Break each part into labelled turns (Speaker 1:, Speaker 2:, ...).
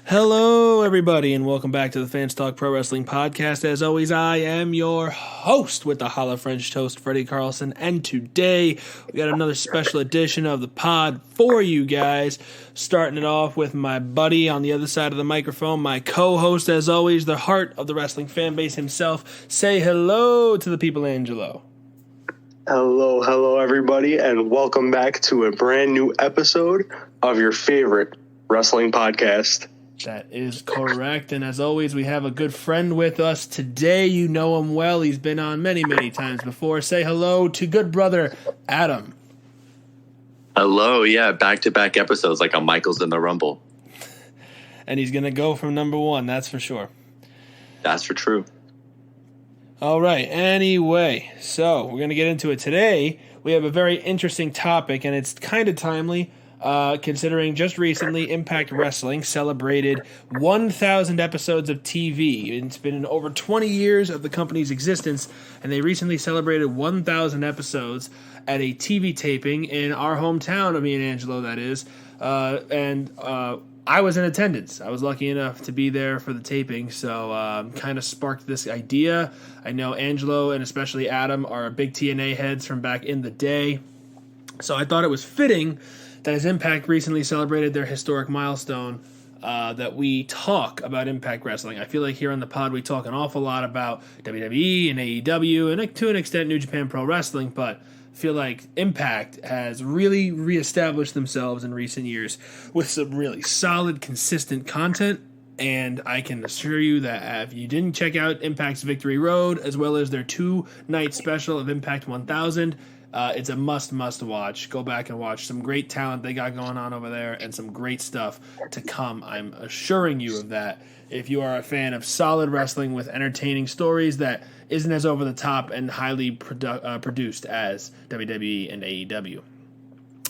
Speaker 1: Hello, everybody, and welcome back to the Fans Talk Pro Wrestling Podcast. As always, I am your host with the Hollow French Toast, Freddy Carlson, and today we got another special edition of the pod for you guys. Starting it off with my buddy on the other side of the microphone, my co-host, as always, the heart of the wrestling fan base himself. Say hello to the people, Angelo.
Speaker 2: Hello, everybody, and welcome back to a brand new episode of your favorite wrestling podcast.
Speaker 1: That is correct, and as always, we have a good friend with us today. You know him well. He's been on many, many times before. Say hello to good brother, Adam.
Speaker 3: Hello, yeah, back-to-back episodes like a Michaels in the Rumble.
Speaker 1: And he's going to go from number one, that's for sure.
Speaker 3: That's for true.
Speaker 1: All right, anyway, so we're going to get into it today. We have a very interesting topic, and it's kind of timely. Considering just recently Impact Wrestling celebrated 1,000 episodes of TV. It's been over 20 years of the company's existence, and they recently celebrated 1,000 episodes at a TV taping in our hometown of me and Angelo, that is. I was in attendance. I was lucky enough to be there for the taping, so kind of sparked this idea. I know Angelo and especially Adam are big TNA heads from back in the day, so I thought it was fitting that as Impact recently celebrated their historic milestone, that we talk about Impact Wrestling. I feel like here on the pod we talk an awful lot about WWE and AEW and to an extent New Japan Pro Wrestling, but I feel like Impact has really reestablished themselves in recent years with some really solid, consistent content. And I can assure you that if you didn't check out Impact's Victory Road, as well as their 2-night special of Impact 1000, it's a must watch. Go back and watch some great talent they got going on over there and some great stuff to come. I'm assuring you of that. If you are a fan of solid wrestling with entertaining stories that isn't as over the top and highly produced as WWE and AEW.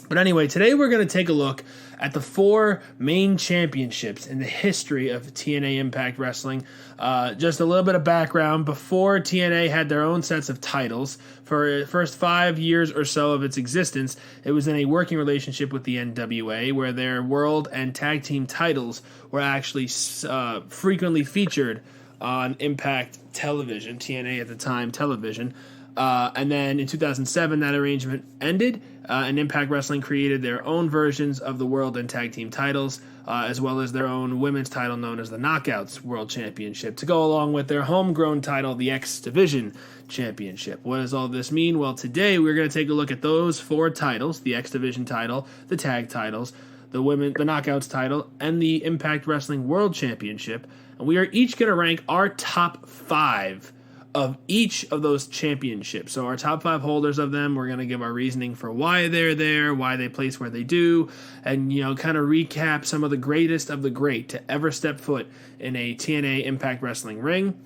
Speaker 1: But anyway, today we're going to take a look at the 4 main championships in the history of TNA Impact Wrestling. Just a little bit of background. Before TNA had their own sets of titles, for the first 5 years or so of its existence, it was in a working relationship with the NWA, where their world and tag team titles were actually frequently featured on Impact Television, TNA at the time television. And then in 2007, that arrangement ended, and Impact Wrestling created their own versions of the World and Tag Team titles, as well as their own women's title known as the Knockouts World Championship, to go along with their homegrown title, the X Division Championship. What does all this mean? Well, today we're going to take a look at those 4 titles, the X Division title, the tag titles, the Knockouts title, and the Impact Wrestling World Championship, and we are each going to rank our top 5 of each of those championships. So our top 5 holders of them, we're going to give our reasoning for why they're there, why they place where they do, and, kind of recap some of the greatest of the great to ever step foot in a TNA Impact Wrestling ring.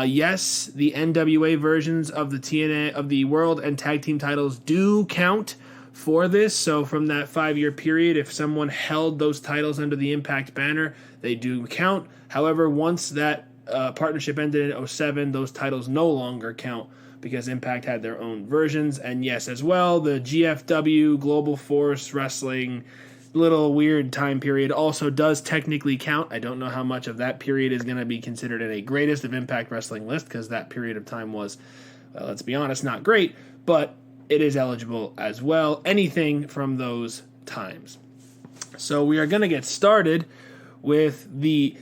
Speaker 1: Yes, the NWA versions of the TNA, of the World and Tag Team titles do count for this. So from that 5-year period, if someone held those titles under the Impact banner, they do count. However, once that partnership ended in 2007, those titles no longer count because Impact had their own versions. And yes, as well, the GFW, Global Force Wrestling, little weird time period also does technically count. I don't know how much of that period is going to be considered in a greatest of Impact Wrestling list, because that period of time was, let's be honest, not great, but it is eligible as well. Anything from those times. So we are going to get started with the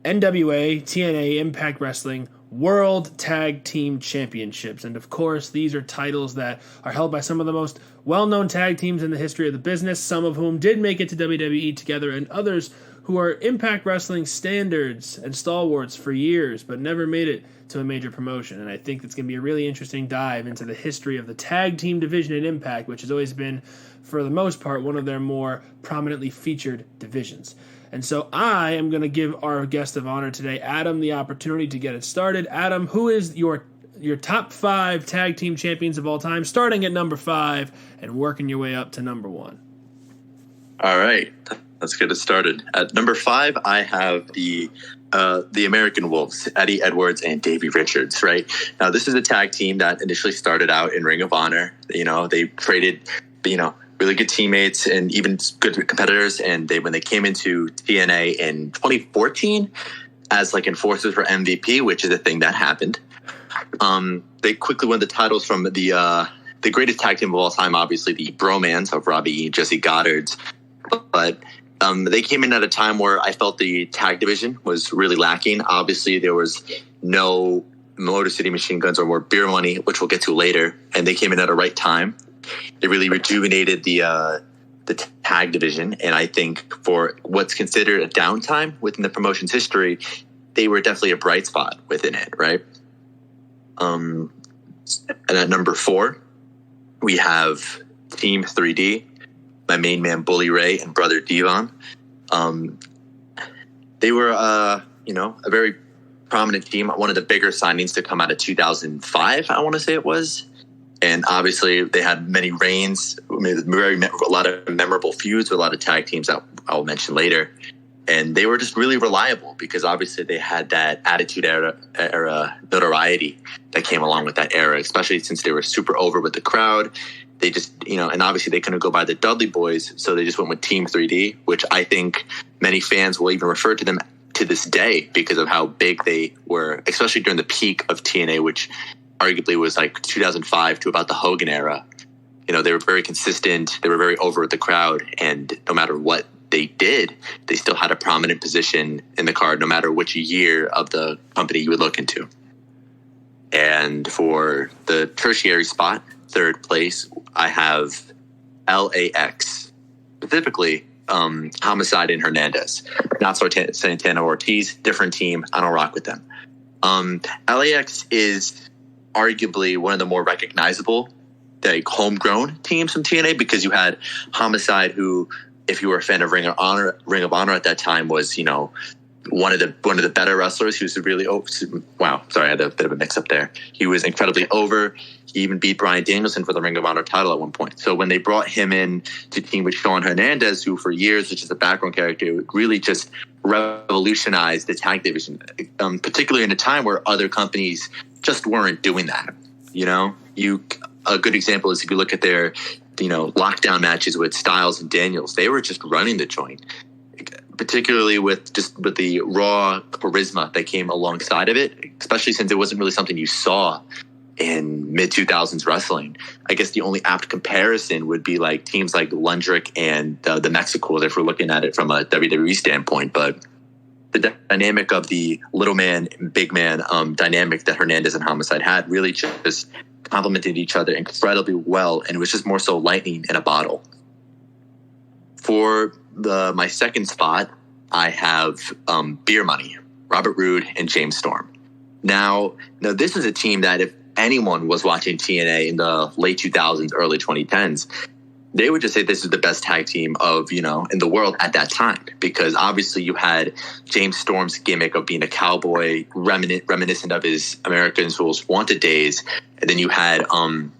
Speaker 1: NWA, TNA, Impact Wrestling World Tag Team Championships. And of course, these are titles that are held by some of the most well-known tag teams in the history of the business, some of whom did make it to WWE together, and others who are Impact Wrestling standards and stalwarts for years, but never made it to a major promotion. And I think it's going to be a really interesting dive into the history of the tag team division at Impact, which has always been, for the most part, one of their more prominently featured divisions. And so I am going to give our guest of honor today, Adam, the opportunity to get it started. Adam, who is your top 5 tag team champions of all time, starting at number 5 and working your way up to number 1?
Speaker 3: All right, let's get it started. At number 5, I have the American Wolves, Eddie Edwards and Davey Richards, right? Now, this is a tag team that initially started out in Ring of Honor. They traded, really good teammates and even good competitors. And when they came into TNA in 2014 as like enforcers for MVP, which is a thing that happened, they quickly won the titles from the greatest tag team of all time, obviously the bromance of Robbie E. Jesse Goddards. But they came in at a time where I felt the tag division was really lacking. Obviously, there was no Motor City Machine Guns or more Beer Money, which we'll get to later, and they came in at a right time. They really rejuvenated the tag division, and I think for what's considered a downtime within the promotion's history, they were definitely a bright spot within it, right? And at number 4, we have Team 3D, my main man Bully Ray and brother Devon. They were, a very prominent team, one of the bigger signings to come out of 2005, I want to say it was. And obviously, they had many reigns, a lot of memorable feuds with a lot of tag teams that I'll mention later. And they were just really reliable because obviously they had that Attitude Era notoriety that came along with that era, especially since they were super over with the crowd. They just, and obviously they couldn't go by the Dudley Boys, so they just went with Team 3D, which I think many fans will even refer to them to this day because of how big they were, especially during the peak of TNA, which arguably was like 2005 to about the Hogan era. They were very consistent. They were very over with the crowd. And no matter what they did, they still had a prominent position in the card, no matter which year of the company you would look into. And for the tertiary spot, 3rd place, I have LAX, specifically Homicide and Hernandez. Not Santana Ortiz, different team. I don't rock with them. LAX is arguably one of the more recognizable, like homegrown teams from TNA because you had Homicide, who, if you were a fan of Ring of Honor at that time, was one of the better wrestlers. He was really I had a bit of a mix up there. He was incredibly over. He even beat Bryan Danielson for the Ring of Honor title at one point. So when they brought him in to team with Sean Hernandez, who for years was just a background character, really just revolutionized the tag division, particularly in a time where other companies just weren't doing that. A good example is if you look at their, lockdown matches with Styles and Daniels, they were just running the joint, particularly with the raw charisma that came alongside of it, especially since it wasn't really something you saw in mid-2000s wrestling. I guess the only apt comparison would be like teams like Lundrick and the Mexicals, if we're looking at it from a WWE standpoint. But the dynamic of the little man, big man dynamic that Hernandez and Homicide had really just complemented each other incredibly well, and it was just more so lightning in a bottle. For my 2nd spot, I have Beer Money, Robert Roode and James Storm. Now, this is a team that if anyone was watching TNA in the late 2000s, early 2010s, they would just say this is the best tag team of, in the world at that time, because obviously you had James Storm's gimmick of being a cowboy, reminiscent of his Americans Most Wanted days. And then you had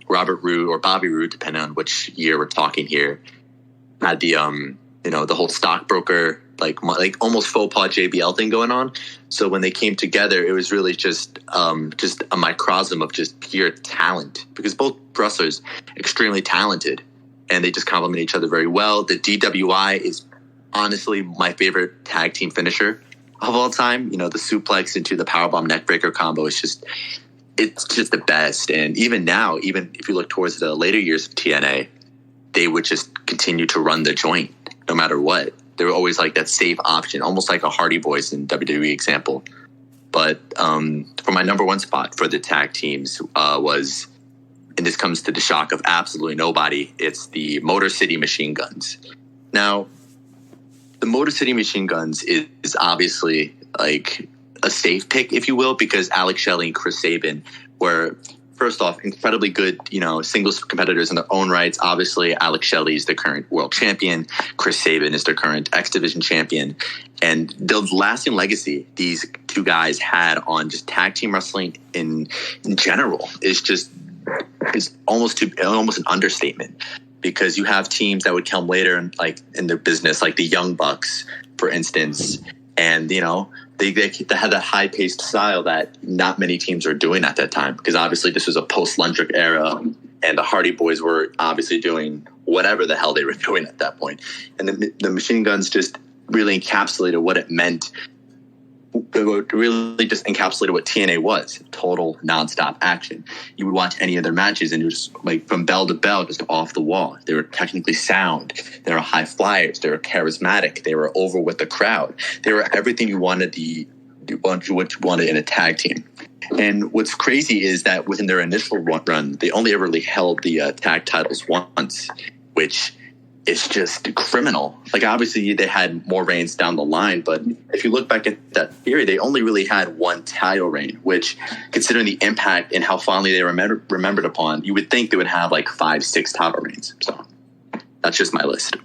Speaker 3: Robert Roode or Bobby Roode, depending on which year we're talking here, had the the whole stockbroker, like almost faux pas JBL thing going on. So when they came together, it was really just a microcosm of just pure talent, because both wrestlers extremely talented, and they just complement each other very well. The DWI is honestly my favorite tag team finisher of all time. The suplex into the powerbomb neckbreaker combo is just the best. And even now, even if you look towards the later years of TNA, they would just continue to run the joint no matter what. They were always like that safe option, almost like a Hardy Boys in WWE example. But for my number 1 spot for the tag teams was, and this comes to the shock of absolutely nobody, it's the Motor City Machine Guns. Now, the Motor City Machine Guns is obviously like a safe pick, if you will, because Alex Shelley and Chris Sabin were, first off, incredibly good, singles competitors in their own rights. Obviously, Alex Shelley is the current world champion. Chris Sabin is their current X Division champion. And the lasting legacy these two guys had on just tag team wrestling in general is almost an understatement, because you have teams that would come later in their business, like the Young Bucks, for instance, and they had that high-paced style that not many teams are doing at that time, because obviously this was a post-Lundrick era and the Hardy Boys were obviously doing whatever the hell they were doing at that point. And the Machine Guns just really encapsulated what it meant. It really just encapsulated what TNA was: total nonstop action. You would watch any of their matches, and it was like from bell to bell, just off the wall. They were technically sound. They were high flyers. They were charismatic. They were over with the crowd. They were everything you wanted what you wanted in a tag team. And what's crazy is that within their initial run, they only ever really held the tag titles once, which is just criminal. Like, obviously, they had more reigns down the line, but if you look back at that period, they only really had one title reign, which, considering the impact and how fondly they were remembered upon, you would think they would have like 5-6 title reigns. So that's just my list.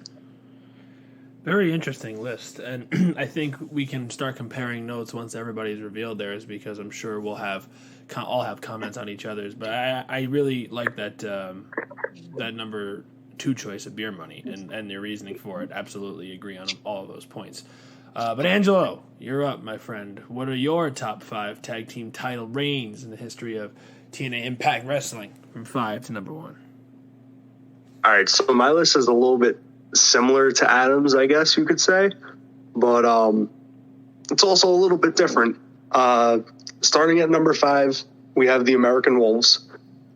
Speaker 1: Very interesting list, and I think we can start comparing notes once everybody's revealed theirs, because I'm sure we'll all have comments on each other's. But I really like that that number 2 choice of Beer Money and their reasoning for it. Absolutely agree on all of those points. But Angelo, you're up, my friend. What are your top 5 tag team title reigns in the history of TNA Impact Wrestling, from 5 to number 1?
Speaker 2: All right, so my list is a little bit similar to Adam's, I guess you could say, but it's also a little bit different. Starting at number 5, we have the American Wolves.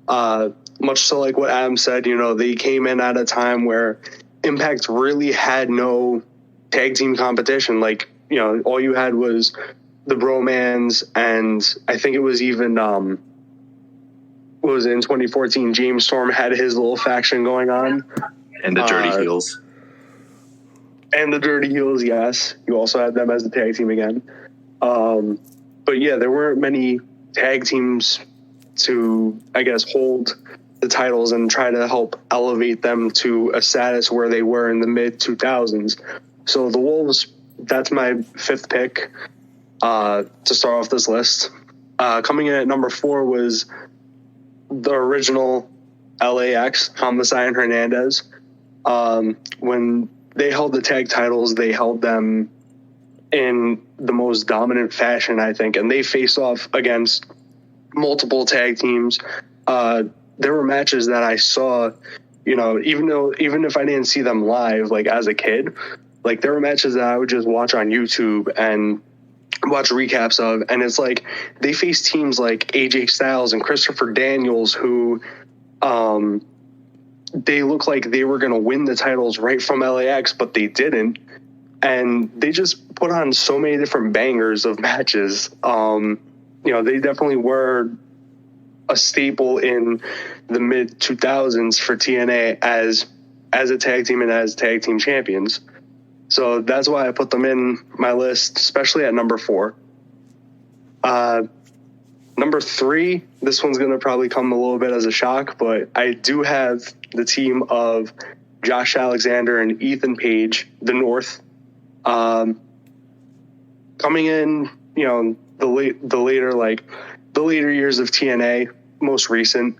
Speaker 2: Much so like what Adam said, they came in at a time where Impact really had no tag team competition. Like, all you had was the Bromans, and I think it was even what was it, in 2014, James Storm had his little faction going on.
Speaker 3: And the Dirty Heels.
Speaker 2: And the Dirty Heels, yes. You also had them as the tag team again. But yeah, there weren't many tag teams to, I guess, hold the titles and try to help elevate them to a status where they were in the mid-2000s. So the Wolves, that's my 5th pick to start off this list. Coming in at number 4 was the original LAX, Homicide and Hernandez. When they held the tag titles, they held them in the most dominant fashion, I think, and they faced off against multiple tag teams. There were matches that I saw, even if I didn't see them live, like as a kid, like there were matches that I would just watch on YouTube and watch recaps of, and it's like they faced teams like AJ Styles and Christopher Daniels, who they look like they were going to win the titles right from LAX, but they didn't. And they just put on so many different bangers of matches. They definitely were a staple in the mid-2000s for TNA as a tag team and as tag team champions. So that's why I put them in my list, especially at number 4. Number 3, this one's going to probably come a little bit as a shock, but I do have the team of Josh Alexander and Ethan Page, the North. Coming in, the later years of TNA, most recent,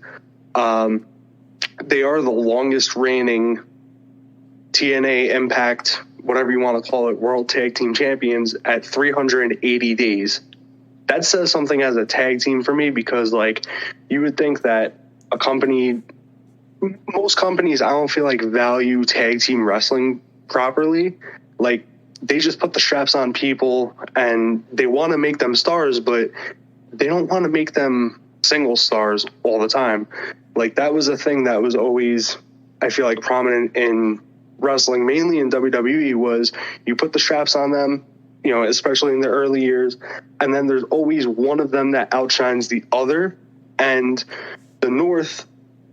Speaker 2: they are the longest reigning TNA Impact, whatever you want to call it, World Tag Team Champions at 380 days. That says something as a tag team for me, because like you would think that most companies, I don't feel like value tag team wrestling properly. Like they just put the straps on people and they want to make them stars, but they don't want to make them single stars all the time. Like that was a thing that was always, I feel like, prominent in wrestling, mainly in WWE, was you put the straps on them, especially in the early years, and then there's always one of them that outshines the other. And the North,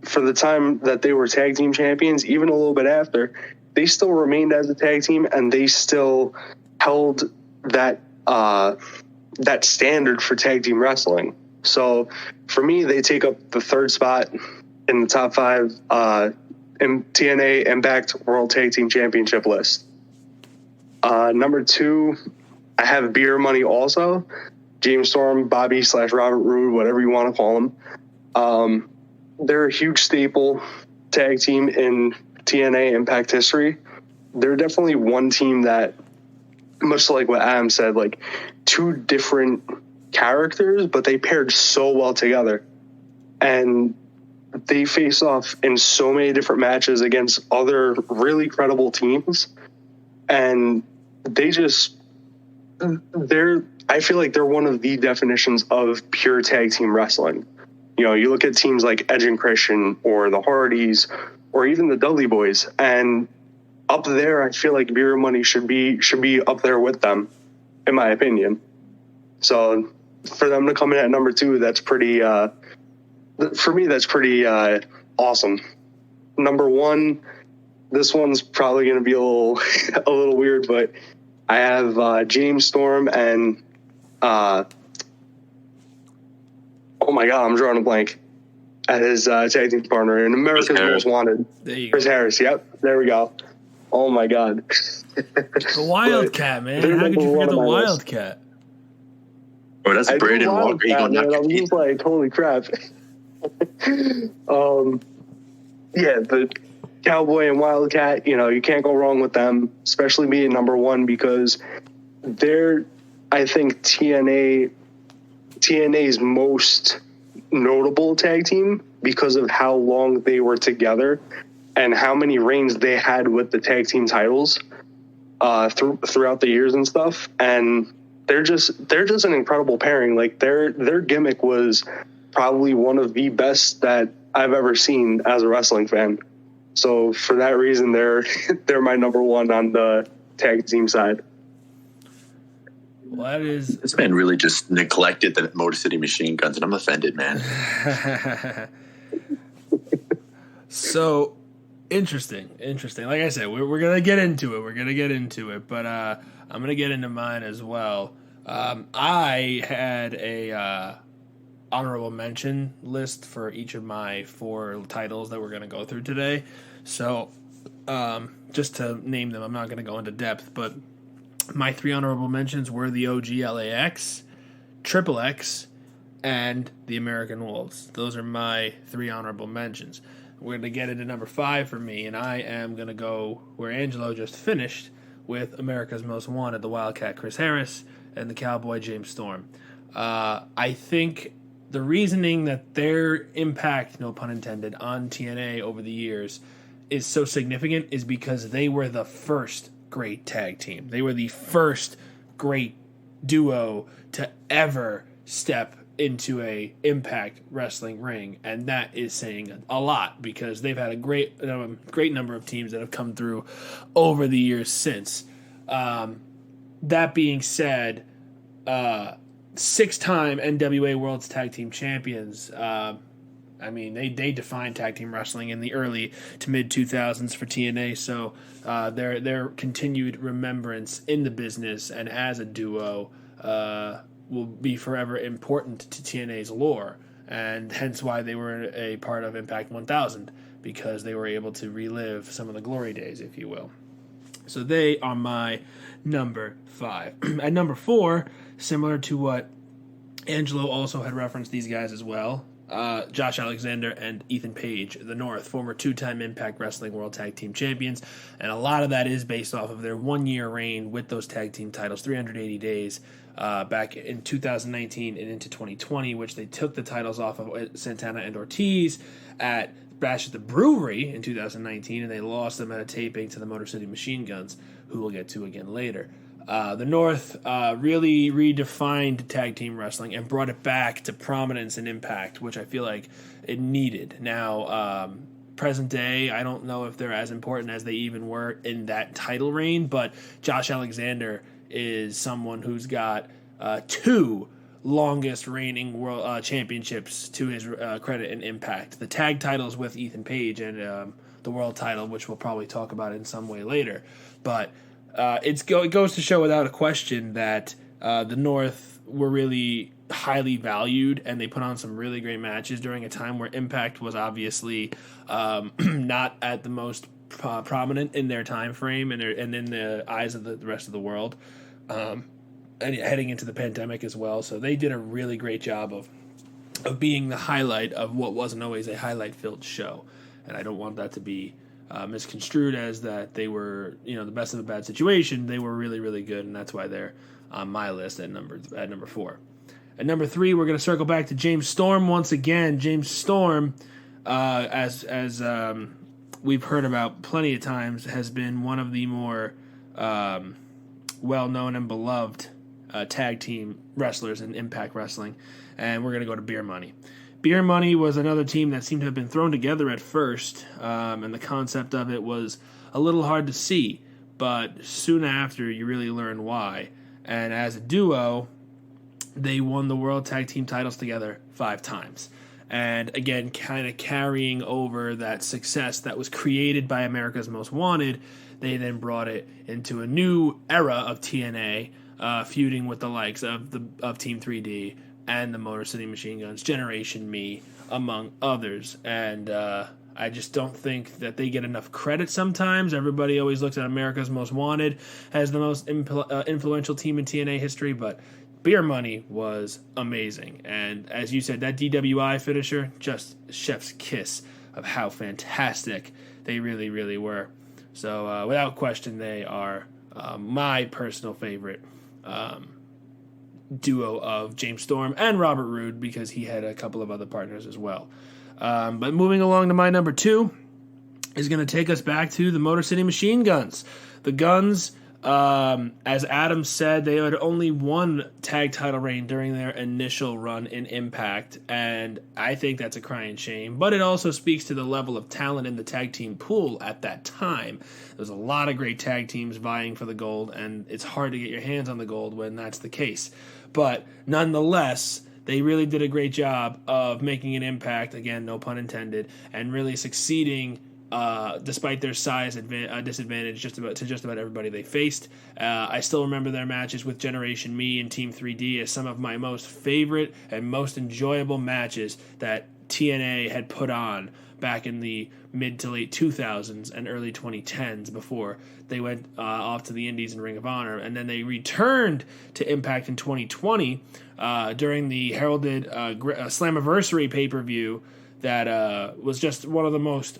Speaker 2: for the time that they were tag team champions, even a little bit after, they still remained as a tag team, and they still held that that standard for tag team wrestling. So for me, they take up the 3rd spot in the top 5 in TNA Impact World Tag Team Championship list. Number 2, I have Beer Money also. James Storm, Bobby / Robert Roode, whatever you want to call them. They're a huge staple tag team in TNA Impact history. They're definitely one team that, much like what Adam said, like 2 different characters, but they paired so well together. And they face off in so many different matches against other really credible teams, and I feel like they're one of the definitions of pure tag team wrestling. You know, you look at teams like Edge and Christian or the Hardys or even the Dudley Boys, and up there, I feel like Beer Money should be up there with them, in my opinion. So for them to come in at number 2, that's pretty. For me, that's pretty awesome. Number 1, this one's probably going to be a little weird, but I have James Storm and oh my god, I'm drawing a blank at his tag team partner in America's Most Wanted. Chris Harris. Yep, there we go. Oh my god,
Speaker 1: the Wildcat, man! How could you forget the Wildcat?
Speaker 3: Oh, that's Braden Walker.
Speaker 2: I was just like, holy crap. Yeah, the Cowboy and Wildcat, you know, you can't go wrong with them, especially being number 1, because they're, I think, TNA's most notable tag team because of how long they were together and how many reigns they had with the tag team titles throughout the years and stuff. And they're just an incredible pairing. Like their gimmick was probably one of the best that I've ever seen as a wrestling fan. So for that reason, they're my number 1 on the tag team side.
Speaker 1: Well, that is...
Speaker 3: This man really just neglected the Motor City Machine Guns, and I'm offended, man.
Speaker 1: So interesting. Like I said, we're gonna get into it. But I'm gonna get into mine as well. I had a honorable mention list for each of my 4 titles that we're gonna go through today. So just to name them, I'm not gonna go into depth, but my 3 honorable mentions were the OG LAX, Triple X, and the American Wolves. Those are my 3 honorable mentions. We're going to get into number 5 for me, and I am going to go where Angelo just finished with America's Most Wanted, the Wildcat Chris Harris, and the Cowboy James Storm. I think the reasoning that their impact, no pun intended, on TNA over the years is so significant is because they were the first great tag team. They were the first great duo to ever step into a Impact Wrestling ring, and that is saying a lot because they've had a great number of teams that have come through over the years since. That being said, 6-time NWA World's Tag Team Champions. I mean, they defined tag team wrestling in the early to mid 2000s for TNA, so their continued remembrance in the business and as a duo will be forever important to TNA's lore, and hence why they were a part of Impact 1000, because they were able to relive some of the glory days, if you will. So they are my number 5. At number 4, similar to what Angelo also had referenced these guys as well, Josh Alexander and Ethan Page, the North, former 2-time Impact Wrestling World Tag Team Champions, and a lot of that is based off of their 1-year reign with those tag team titles, 380 days, back in 2019 and into 2020, which they took the titles off of Santana and Ortiz at Bash at the Brewery in 2019, and they lost them at a taping to the Motor City Machine Guns, who we'll get to again later. The North really redefined tag team wrestling and brought it back to prominence and impact, which I feel like it needed. Now, present day, I don't know if they're as important as they even were in that title reign, but Josh Alexander is someone who's got 2 longest reigning world championships to his credit and impact. The tag titles with Ethan Page and the world title, which we'll probably talk about in some way later. But it goes to show without a question that the North were really highly valued, and they put on some really great matches during a time where Impact was obviously not at the most prominent in their time frame and in the eyes of the rest of the world, and heading into the pandemic as well. So they did a really great job of being the highlight of what wasn't always a highlight-filled show, and I don't want that to be misconstrued as that they were, the best of a bad situation. They were really, really good, and that's why they're on my list at number 4. At number 3, we're going to circle back to James Storm once again. James Storm, as we've heard about plenty of times, has been one of the more well-known and beloved tag team wrestlers in Impact Wrestling. And we're going to go to Beer Money. Beer Money was another team that seemed to have been thrown together at first, and the concept of it was a little hard to see, but soon after you really learn why. And as a duo, they won the World Tag Team titles together 5 times. And again, kind of carrying over that success that was created by America's Most Wanted, they then brought it into a new era of TNA, feuding with the likes of Team 3D and the Motor City Machine Guns, Generation Me, among others. And I just don't think that they get enough credit sometimes. Everybody always looks at America's Most Wanted as the most influential team in TNA history, but Beer Money was amazing. And as you said, that DWI finisher, just chef's kiss of how fantastic they really, really were. So without question, they are my personal favorite duo of James Storm and Robert Roode, because he had a couple of other partners as well. But moving along to my number 2 is going to take us back to the Motor City Machine Guns. The Guns, as Adam said, they had only one tag title reign during their initial run in Impact, and I think that's a crying shame. But it also speaks to the level of talent in the tag team pool at that time. There's a lot of great tag teams vying for the gold, and it's hard to get your hands on the gold when that's the case. But nonetheless, they really did a great job of making an impact, again, no pun intended, and really succeeding despite their size disadvantage just about everybody they faced. I still remember their matches with Generation Me and Team 3D as some of my most favorite and most enjoyable matches that TNA had put on back in the mid to late 2000s and early 2010s before they went off to the Indies and Ring of Honor. And then they returned to Impact in 2020 during the heralded Slammiversary pay-per-view that was just one of the most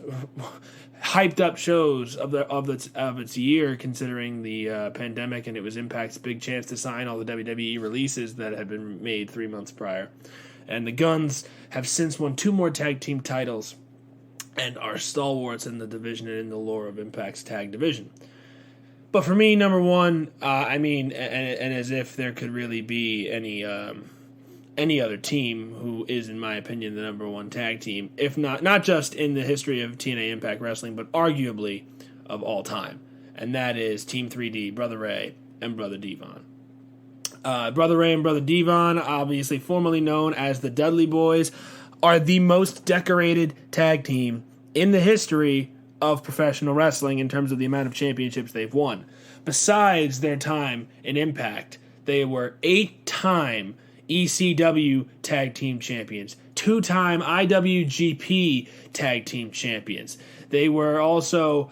Speaker 1: hyped up shows of its year, considering the pandemic, and it was Impact's big chance to sign all the WWE releases that had been made 3 months prior. And the Guns have since won 2 more tag team titles and are stalwarts in the division and in the lore of Impact's tag division. But for me, number 1, and as if there could really be any other team who is, in my opinion, the number 1 tag team, if not just in the history of TNA Impact Wrestling, but arguably of all time. And that is Team 3D, Brother Ray and Brother Devon. Brother Ray and Brother Devon, obviously formerly known as the Dudley Boys, are the most decorated tag team in the history of professional wrestling in terms of the amount of championships they've won. Besides their time in Impact, they were 8-time ECW Tag Team Champions, 2-time IWGP Tag Team Champions. They were also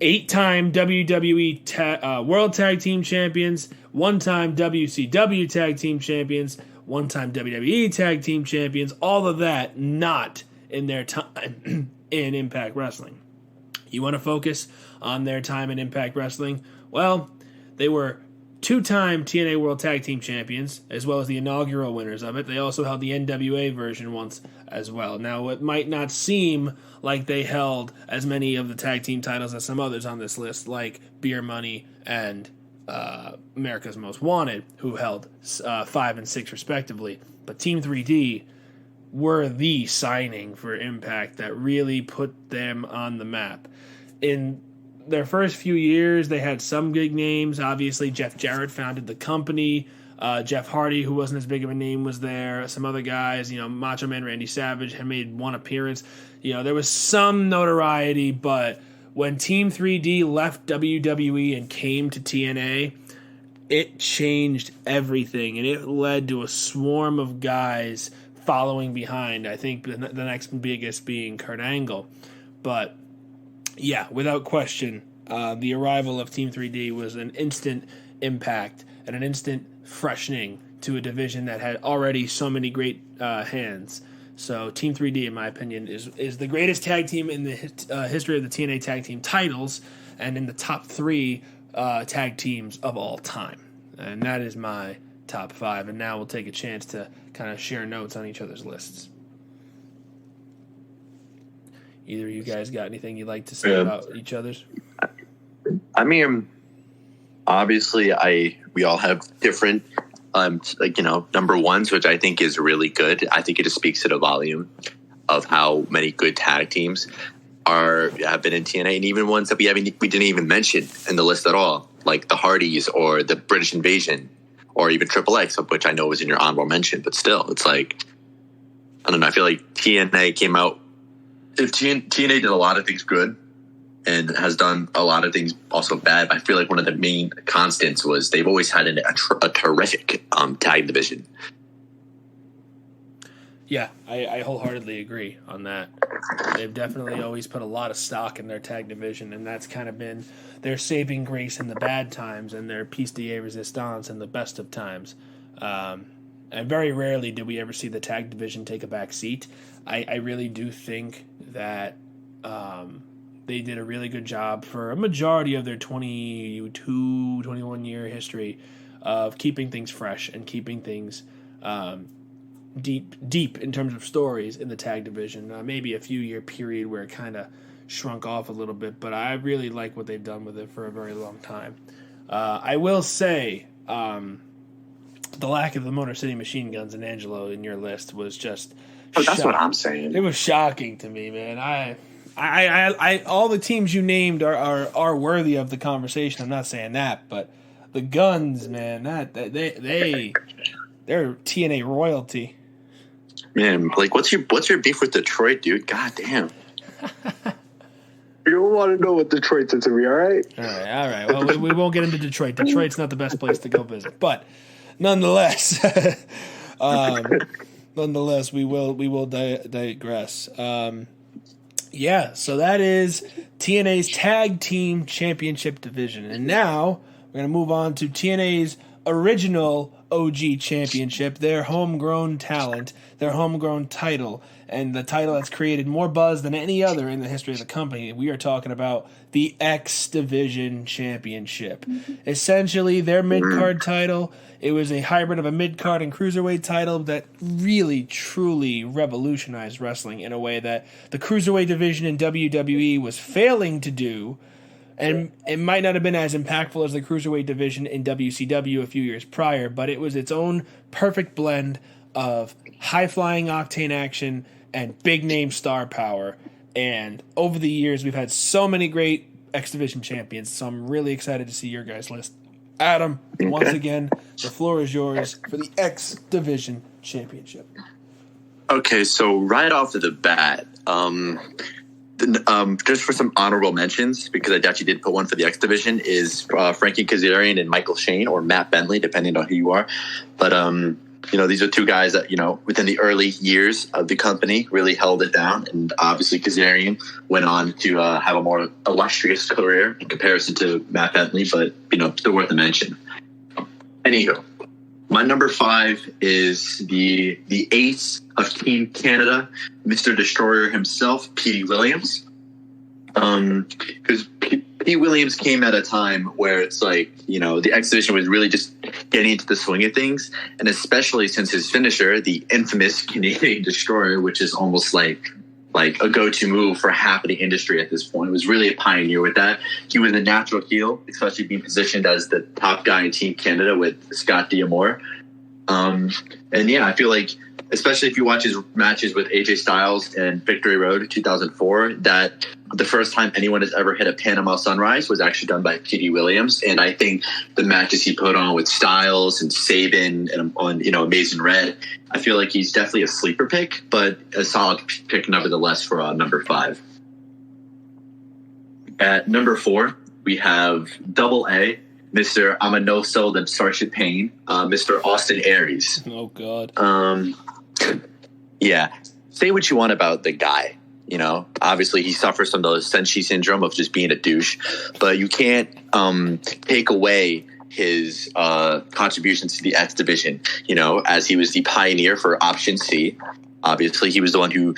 Speaker 1: 8-time WWE World Tag Team Champions, 1-time WCW Tag Team Champions, 1-time WWE Tag Team Champions, all of that not in their time in Impact Wrestling. You want to focus on their time in Impact Wrestling? Well, they were 2-time TNA World Tag Team Champions, as well as the inaugural winners of it. They also held the NWA version once as well. Now, it might not seem like they held as many of the tag team titles as some others on this list, like Beer Money and America's Most Wanted, who held 5 and 6 respectively. But Team 3D were the signing for Impact that really put them on the map. In their first few years, they had some big names. Obviously, Jeff Jarrett founded the company. Jeff Hardy, who wasn't as big of a name, was there. Some other guys, Macho Man Randy Savage had made one appearance. There was some notoriety, but when Team 3D left WWE and came to TNA, it changed everything, and it led to a swarm of guys following behind. I think the next biggest being Kurt Angle. But yeah, without question, the arrival of Team 3D was an instant impact and an instant freshening to a division that had already so many great hands. So Team 3D, in my opinion, is the greatest tag team in the history of the TNA tag team titles, and in the top 3 tag teams of all time. And that is my top 5. And now we'll take a chance to kind of share notes on each other's lists. Either of you guys got anything you'd like to say about each other's?
Speaker 3: I mean, obviously, we all have different, number ones, which I think is really good. I think it just speaks to the volume of how many good tag teams have been in TNA, and even ones that we didn't even mention in the list at all, like the Hardys or the British Invasion, or even Triple X, which I know was in your honorable mention. But still, it's like, I don't know. I feel like TNA came out. If TNA did a lot of things good and has done a lot of things also bad, I feel like one of the main constants was they've always had a terrific tag division.
Speaker 1: Yeah, I wholeheartedly agree on that. They've definitely always put a lot of stock in their tag division, and that's kind of been their saving grace in the bad times and their piece de resistance in the best of times. And very rarely did we ever see the tag division take a back seat. I really do think that they did a really good job for a majority of their 22, 21-year history of keeping things fresh and keeping things deep in terms of stories in the tag division. Maybe a few year period where it kind of shrunk off a little bit, but I really like what they've done with it for a very long time. I will say the lack of the Motor City Machine Guns and Angelo in your list was just
Speaker 3: that's what I'm saying.
Speaker 1: It was shocking to me, man. I all the teams you named are worthy of the conversation. I'm not saying that, but the Guns, man, they're TNA royalty.
Speaker 3: Man, like, what's your beef with Detroit, dude? God damn.
Speaker 2: You don't want to know what Detroit did to me, all right?
Speaker 1: All right. Well, we won't get into Detroit. Detroit's not the best place to go visit, but nonetheless, we will digress. Yeah, so that is TNA's Tag Team Championship division, and now we're going to move on to TNA's original OG Championship, their homegrown talent, their homegrown title, and the title that's created more buzz than any other in the history of the company. We are talking about the X Division Championship. Essentially, their mid-card title. It was a hybrid of a mid-card and cruiserweight title that really, truly revolutionized wrestling in a way that the cruiserweight division in WWE was failing to do. And it might not have been as impactful as the cruiserweight division in WCW a few years prior, but it was its own perfect blend of high-flying octane action and big-name star power. And over the years, we've had so many great X Division champions, so I'm really excited to see your guys' list. Adam, once again, the floor is yours for the X Division Championship.
Speaker 3: Okay, so right off of the bat, just for some honorable mentions, because I actually did put one for the X Division, is Frankie Kazarian and Michael Shane, or Matt Bentley, depending on who you are. But, these are two guys that, within the early years of the company really held it down. And obviously Kazarian went on to have a more illustrious career in comparison to Matt Bentley, but, still worth a mention. Anywho, my number 5 is the ace of Team Canada, Mr. Destroyer himself, Petey Williams. Because Petey Williams came at a time where it's like, the X Division was really just getting into the swing of things. And especially since his finisher, the infamous Canadian Destroyer, which is almost like a go-to move for half of the industry at this point, was really a pioneer with that. He was a natural heel, especially being positioned as the top guy in Team Canada with Scott D'Amore. I feel like, especially if you watch his matches with AJ Styles and Victory Road 2004, that the first time anyone has ever hit a Panama Sunrise was actually done by Petey Williams. And I think the matches he put on with Styles and Sabin and on, Amazing Red, I feel like he's definitely a sleeper pick, but a solid pick nevertheless for number 5. At number 4, we have Double A, Mr. I'm a no sold and Starship Pain, Mr. Austin Aries.
Speaker 1: Oh, God.
Speaker 3: Yeah. Say what you want about the guy. Obviously he suffers from the Senshi syndrome of just being a douche, but you can't take away his contributions to the X Division, as he was the pioneer for Option C. Obviously, he was the one who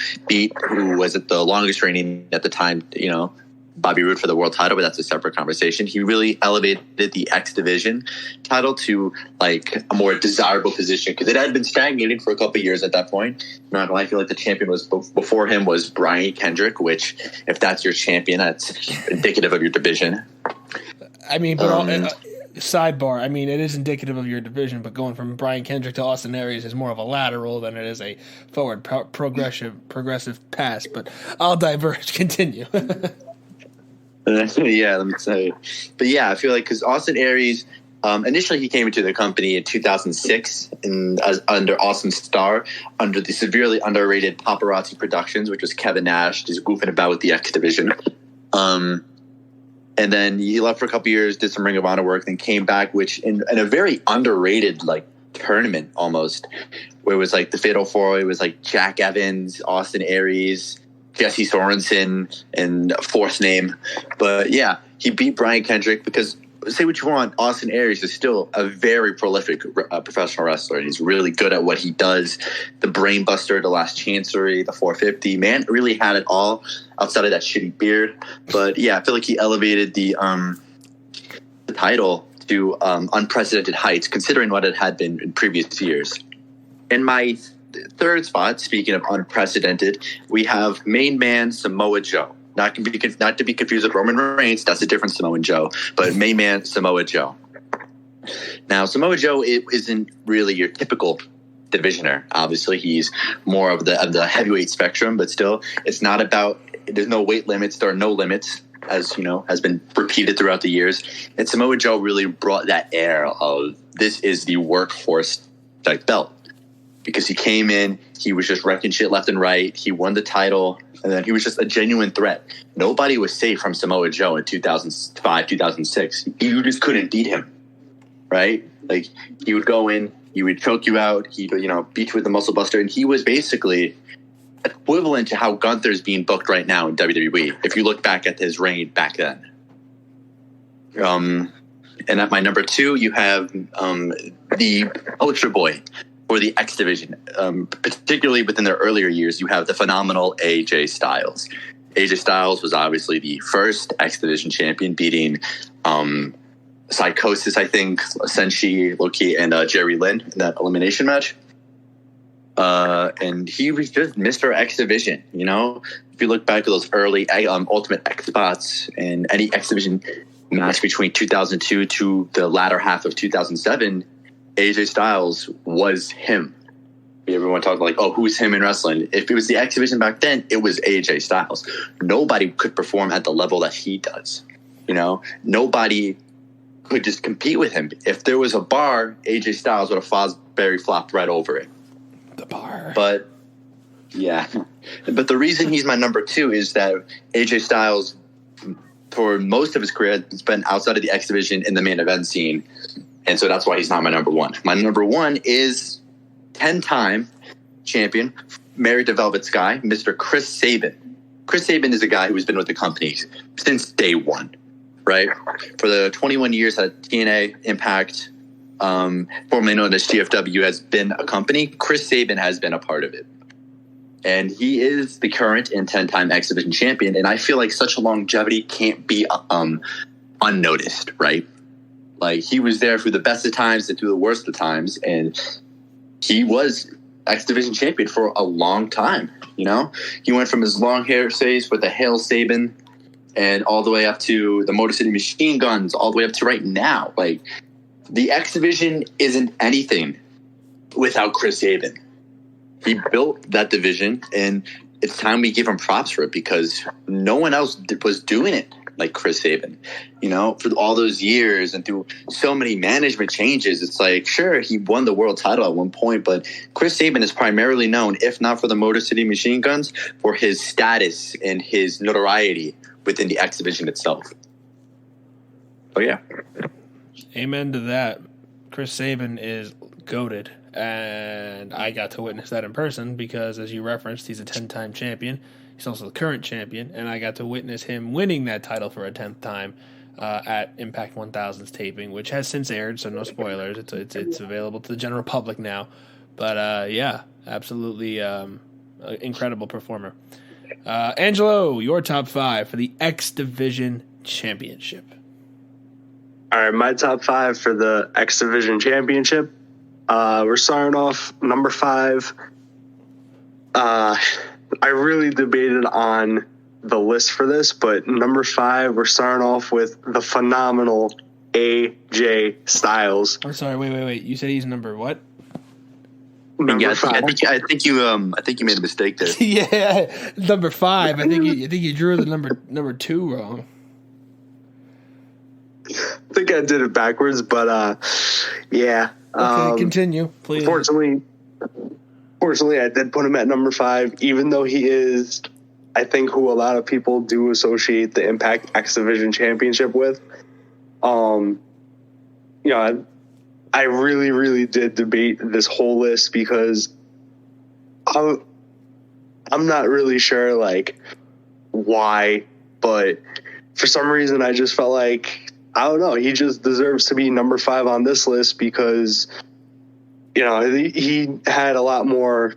Speaker 3: was at the longest reigning at the time, Bobby Roode for the world title, but that's a separate conversation. He really elevated the X Division title to like a more desirable position because it had been stagnating for a couple of years at that point. Not gonna lie, I feel like the champion was before him was Brian Kendrick, which if that's your champion, that's indicative of your division.
Speaker 1: I mean, but sidebar, I mean, it is indicative of your division, but going from Brian Kendrick to Austin Aries is more of a lateral than it is a forward progressive pass. But I'll diverge. Continue.
Speaker 3: Yeah, let me say. But yeah, I feel like because Austin Aries, initially he came into the company in 2006 under Austin Starr, under the severely underrated Paparazzi Productions, which was Kevin Nash just goofing about with the X Division. And then he left for a couple years, did some Ring of Honor work, then came back, which in a very underrated like tournament almost, where it was like the Fatal 4, it was like Jack Evans, Austin Aries, Jesse Sorensen, and a fourth name. But yeah, he beat Brian Kendrick because, say what you want, Austin Aries is still a very prolific professional wrestler. And he's really good at what he does. The Brain Buster, the Last Chancery, the 450. Man really had it all outside of that shitty beard. But yeah, I feel like he elevated the title to unprecedented heights, considering what it had been in previous years. In my third spot, speaking of unprecedented, we have main man Samoa Joe. Not to be confused with Roman Reigns. That's a different Samoan Joe. But main man Samoa Joe. Now, Samoa Joe isn't really your typical divisioner. Obviously, he's more of the heavyweight spectrum. But still, it's not about. There's no weight limits. There are no limits, as you know, has been repeated throughout the years. And Samoa Joe really brought that air of this is the workhorse type belt. Because he came in, he was just wrecking shit left and right. He won the title, and then he was just a genuine threat. Nobody was safe from Samoa Joe in 2005, 2006. You just couldn't beat him, right? Like, he would go in, he would choke you out, he would, beat you with the muscle buster, and he was basically equivalent to how Gunther's being booked right now in WWE, if you look back at his reign back then. And at my number 2, you have the poster boy for the X Division, particularly within their earlier years. You have the phenomenal AJ Styles. AJ Styles was obviously the first X Division champion, beating Psychosis, I think, Senshi, Loki, and Jerry Lynn in that elimination match. And he was just Mr. X Division, If you look back at those early Ultimate X spots and any X Division match between 2002 to the latter half of 2007, AJ Styles was him. Everyone talked like, oh, who's him in wrestling? If it was the X Division back then, it was AJ Styles. Nobody could perform at the level that he does. Nobody could just compete with him. If there was a bar, AJ Styles would have Fosbury flopped right over it.
Speaker 1: The bar.
Speaker 3: But yeah. But the reason he's my number 2 is that AJ Styles, for most of his career, has been outside of the X Division in the main event scene. And so that's why he's not my number 1. My number 1 is 10-time champion, married to Velvet Sky, Mr. Chris Sabin. Chris Sabin is a guy who's been with the company since day one, right? For the 21 years that TNA, Impact, formerly known as GFW, has been a company, Chris Sabin has been a part of it. And he is the current and 10-time X Division champion. And I feel like such a longevity can't be unnoticed, right? Like, he was there through the best of times and through the worst of times. And he was X Division champion for a long time, He went from his long hair phase with the Hail Sabin and all the way up to the Motor City Machine Guns, all the way up to right now. Like, the X Division isn't anything without Chris Sabin. He built that division, and it's time we give him props for it because no one else was doing it like Chris Sabin, for all those years and through so many management changes. It's like, sure, he won the world title at one point, but Chris Sabin is primarily known, if not for the Motor City Machine Guns, for his status and his notoriety within the X Division itself. Oh yeah.
Speaker 1: Amen to that. Chris Sabin is goated, and I got to witness that in person because, as you referenced, he's a 10-time champion. He's also the current champion, and I got to witness him winning that title for a 10th time at Impact 1000's taping, which has since aired, so no spoilers. It's available to the general public now. But yeah, absolutely incredible performer. Angelo, your top 5 for the X Division Championship.
Speaker 2: All right, my top 5 for the X Division Championship. We're starting off number 5. I really debated on the list for this, but number 5, we're starting off with the phenomenal AJ Styles.
Speaker 1: I'm sorry, wait. You said he's number what?
Speaker 2: Number 5.
Speaker 3: I think you made a mistake there.
Speaker 1: Yeah, number 5. I think you drew the number 2 wrong.
Speaker 2: I think I did it backwards, but yeah.
Speaker 1: Okay, continue, please.
Speaker 2: Fortunately, I did put him at number 5, even though he is, I think, who a lot of people do associate the Impact X Division Championship with. I really, really did debate this whole list because I'm not really sure like why, but for some reason I just felt like, I don't know, he just deserves to be number 5 on this list because, he had a lot more,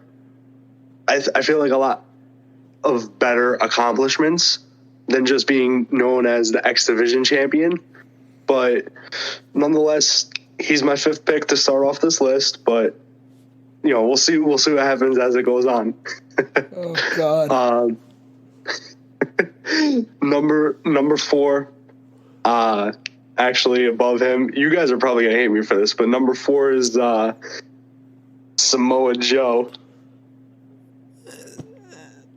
Speaker 2: I feel like a lot of better accomplishments than just being known as the X Division champion. But nonetheless, he's my 5th pick to start off this list, but we'll see what happens as it goes on.
Speaker 1: Oh God.
Speaker 2: Number 4, actually above him. You guys are probably gonna hate me for this, but number 4 is Samoa Joe.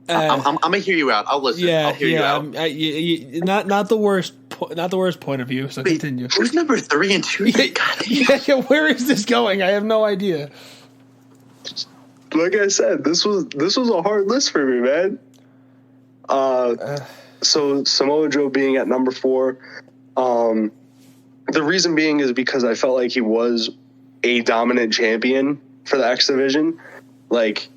Speaker 3: I'm gonna hear you out. I'll listen.
Speaker 1: Yeah,
Speaker 3: I'll hear you out.
Speaker 1: Not the worst. Not the worst point of view. So continue.
Speaker 3: Who's number 3 and 2?
Speaker 1: Yeah, where is this going? I have no idea.
Speaker 2: Like I said, this was a hard list for me, man. So Samoa Joe being at number 4, the reason being is because I felt like he was a dominant champion for the X Division. Like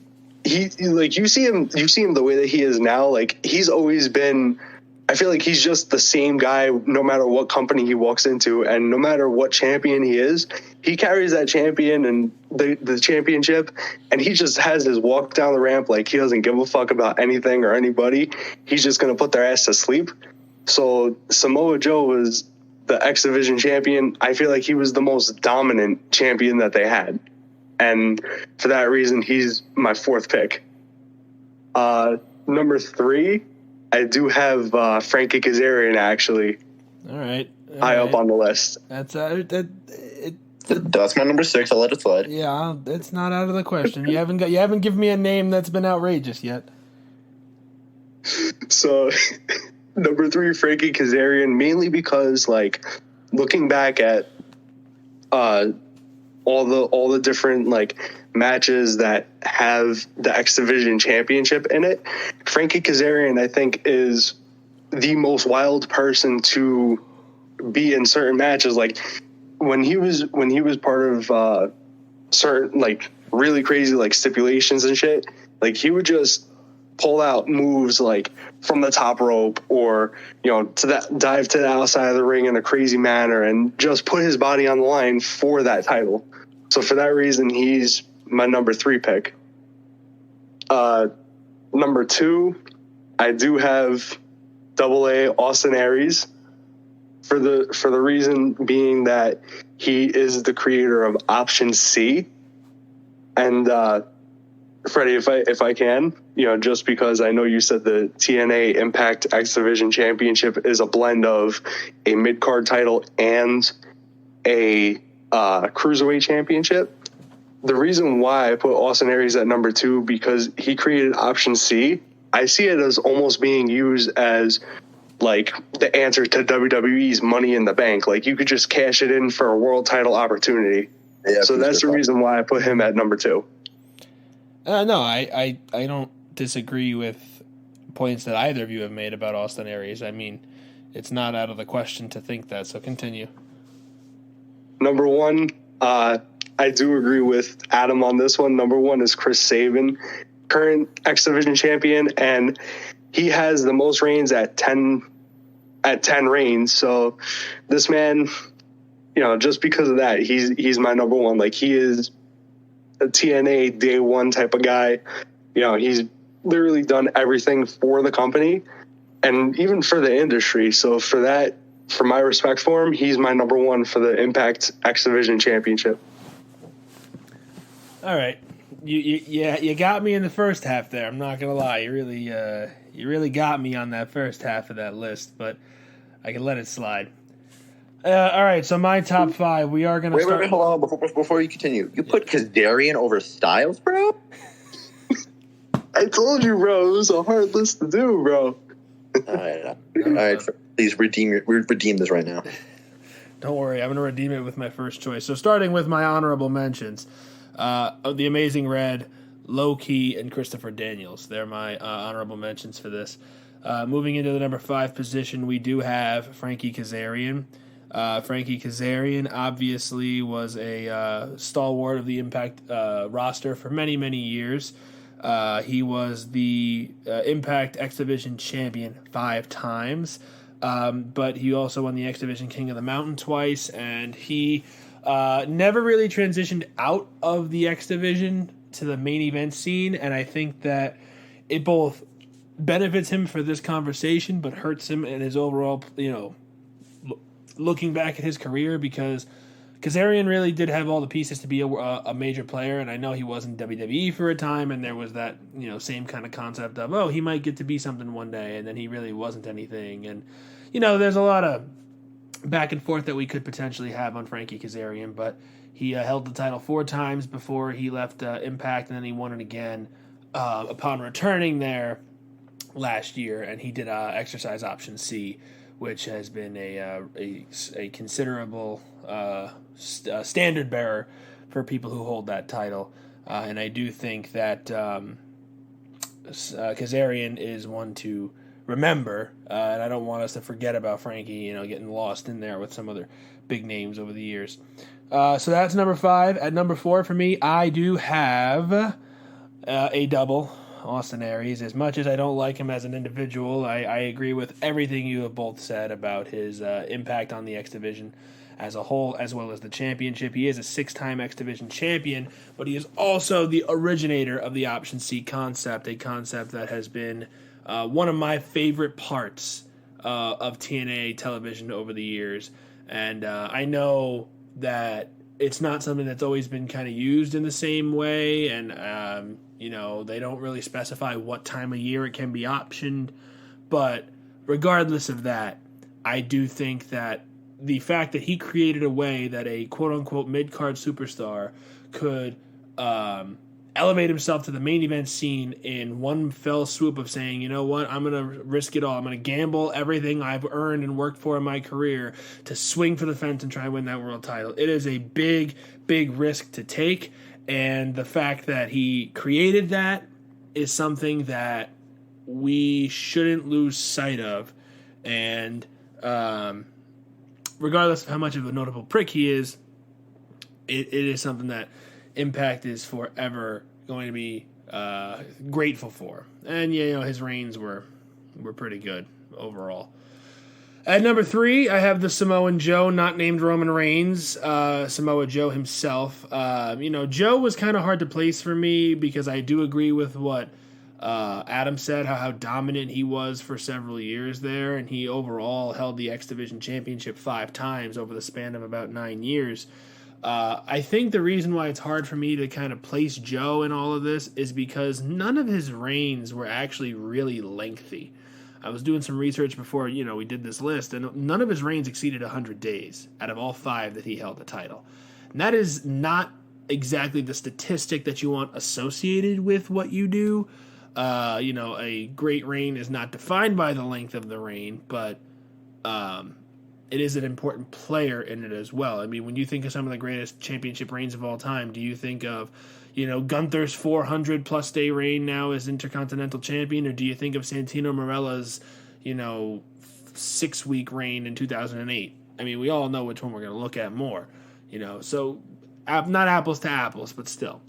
Speaker 2: you see him the way that he is now. Like he's always been. I feel like he's just the same guy no matter what company he walks into, and no matter what champion he is, he carries that champion and the championship, and he just has his walk down the ramp like he doesn't give a fuck about anything or anybody. He's just going to put their ass to sleep. So Samoa Joe was the X Division champion. I feel like he was the most dominant champion that they had. And for that reason, he's my 4th pick. Number 3, I do have Frankie Kazarian actually.
Speaker 1: All right.
Speaker 2: High up on the list.
Speaker 1: That's
Speaker 3: That's my number 6. I'll let it slide.
Speaker 1: Yeah, it's not out of the question. You haven't given me a name that's been outrageous yet.
Speaker 2: So, number 3, Frankie Kazarian, mainly because like looking back at all the different like matches that have the X Division Championship in it, Frankie Kazarian I think is the most wild person to be in certain matches. Like when he was part of certain like really crazy like stipulations and shit, like he would just pull out moves like from the top rope or to that dive to the outside of the ring in a crazy manner and just put his body on the line for that title. So for that reason, he's my number 3 pick. Number 2, I do have AA Austin Aries for the reason being that he is the creator of Option C. And Freddy, if I can, just because I know you said the TNA Impact X Division Championship is a blend of a mid-card title and a Cruiserweight Championship. The reason why I put Austin Aries at number 2 because he created Option C. I see it as almost being used as like the answer to WWE's Money in the Bank. Like you could just cash it in for a world title opportunity. Yeah, so that's the reason why I put him at number 2.
Speaker 1: No, I don't disagree with points that either of you have made about Austin Aries. I mean, it's not out of the question to think that, so continue.
Speaker 2: Number 1, I do agree with Adam on this one. Number 1 is Chris Sabin, current X Division champion, and he has the most reigns at 10 reigns. So this man, just because of that, he's my number 1. Like he is a TNA day 1 type of guy. He's literally done everything for the company and even for the industry. So for my respect for him, he's my number one for the Impact X Division Championship.
Speaker 1: All right. You got me in the first half there. I'm not gonna lie. You really got me on that first half of that list, but I can let it slide. All right, so my top 5. We are gonna start.
Speaker 3: Wait, hold on. Before you continue, you put Kazarian over Styles, bro.
Speaker 2: I told you, bro. It was a hard list to do, bro.
Speaker 3: All right. Please redeem this right now.
Speaker 1: Don't worry, I'm gonna redeem it with my first choice. So starting with my honorable mentions. The Amazing Red, Low Key, and Christopher Daniels. They're my honorable mentions for this. Moving into the number 5 position, we do have Frankie Kazarian. Frankie Kazarian obviously was a stalwart of the Impact roster for many, many years. He was the Impact X Division champion 5 times, but he also won the X Division King of the Mountain twice, and he never really transitioned out of the X Division to the main event scene, and I think that it both benefits him for this conversation, but hurts him in his overall, looking back at his career, because Kazarian really did have all the pieces to be a major player, and I know he was in WWE for a time, and there was that, same kind of concept of, oh, he might get to be something one day, and then he really wasn't anything, and, there's a lot of back and forth that we could potentially have on Frankie Kazarian, but he held the title 4 times before he left Impact, and then he won it again upon returning there last year, and he did exercise option C, which has been a considerable standard bearer for people who hold that title, and I do think that Kazarian is one to remember, and I don't want us to forget about Frankie, getting lost in there with some other big names over the years. So that's number 5. At number 4 for me, I do have a double, Austin Aries. As much as I don't like him as an individual, I agree with everything you have both said about his impact on the X Division as a whole, as well as the championship. He is a 6-time X Division champion, but he is also the originator of the Option C concept, a concept that has been one of my favorite parts of TNA television over the years. And I know that it's not something that's always been kind of used in the same way, and they don't really specify what time of year it can be optioned. But regardless of that, I do think that the fact that he created a way that a quote-unquote mid-card superstar could elevate himself to the main event scene in one fell swoop of saying, you know what, I'm going to risk it all. I'm going to gamble everything I've earned and worked for in my career to swing for the fence and try and win that world title. It is a big, big risk to take, and the fact that he created that is something that we shouldn't lose sight of. And regardless of how much of a notable prick he is, it is something that Impact is forever going to be grateful for. And his reigns were pretty good overall. At number 3, I have the Samoan Joe, not named Roman Reigns, Samoa Joe himself. Joe was kind of hard to place for me because I do agree with what Adam said, how dominant he was for several years there, and he overall held the X Division Championship 5 times over the span of about 9 years. I think the reason why it's hard for me to kind of place Joe in all of this is because none of his reigns were actually really lengthy. I was doing some research before, we did this list, and none of his reigns exceeded 100 days out of all 5 that he held the title. And that is not exactly the statistic that you want associated with what you do. A great reign is not defined by the length of the reign, but it is an important player in it as well. I mean, when you think of some of the greatest championship reigns of all time, do you think of, Gunther's 400-plus day reign now as Intercontinental Champion, or do you think of Santino Marella's, 6-week reign in 2008? I mean, we all know which one we're going to look at more, So, not apples to apples, but still.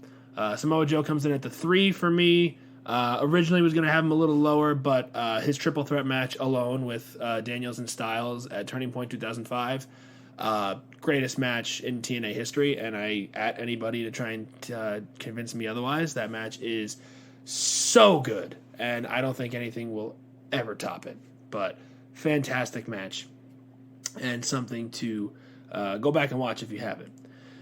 Speaker 1: Samoa Joe comes in at the 3 for me. Originally was going to have him a little lower, but his triple threat match alone with Daniels and Styles at Turning Point 2005, greatest match in TNA history, and I at anybody to try and convince me otherwise. That match is so good, and I don't think anything will ever top it. But fantastic match, and something to go back and watch if you haven't.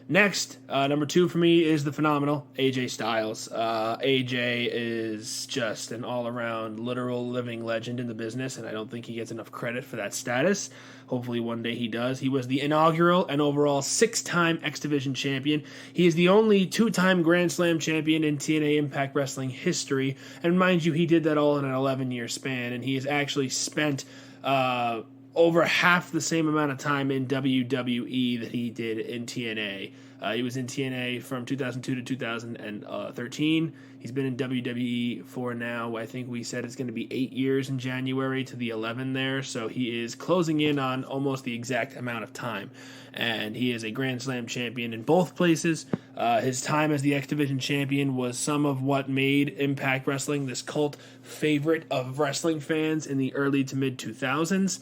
Speaker 1: Next, number 2 for me is the phenomenal AJ Styles. AJ is just an all-around, literal living legend in the business, and I don't think he gets enough credit for that status. Hopefully one day he does. He was the inaugural and overall 6-time X Division champion. He is the only 2-time Grand Slam champion in TNA Impact Wrestling history, and mind you, he did that all in an 11-year span, and he has actually spent over half the same amount of time in WWE that he did in TNA. He was in TNA from 2002 to 2013. He's been in WWE for now, I think we said it's going to be 8 years in January to the 11 there, so he is closing in on almost the exact amount of time. And he is a Grand Slam champion in both places. His time as the X Division champion was some of what made Impact Wrestling this cult favorite of wrestling fans in the early to mid 2000s.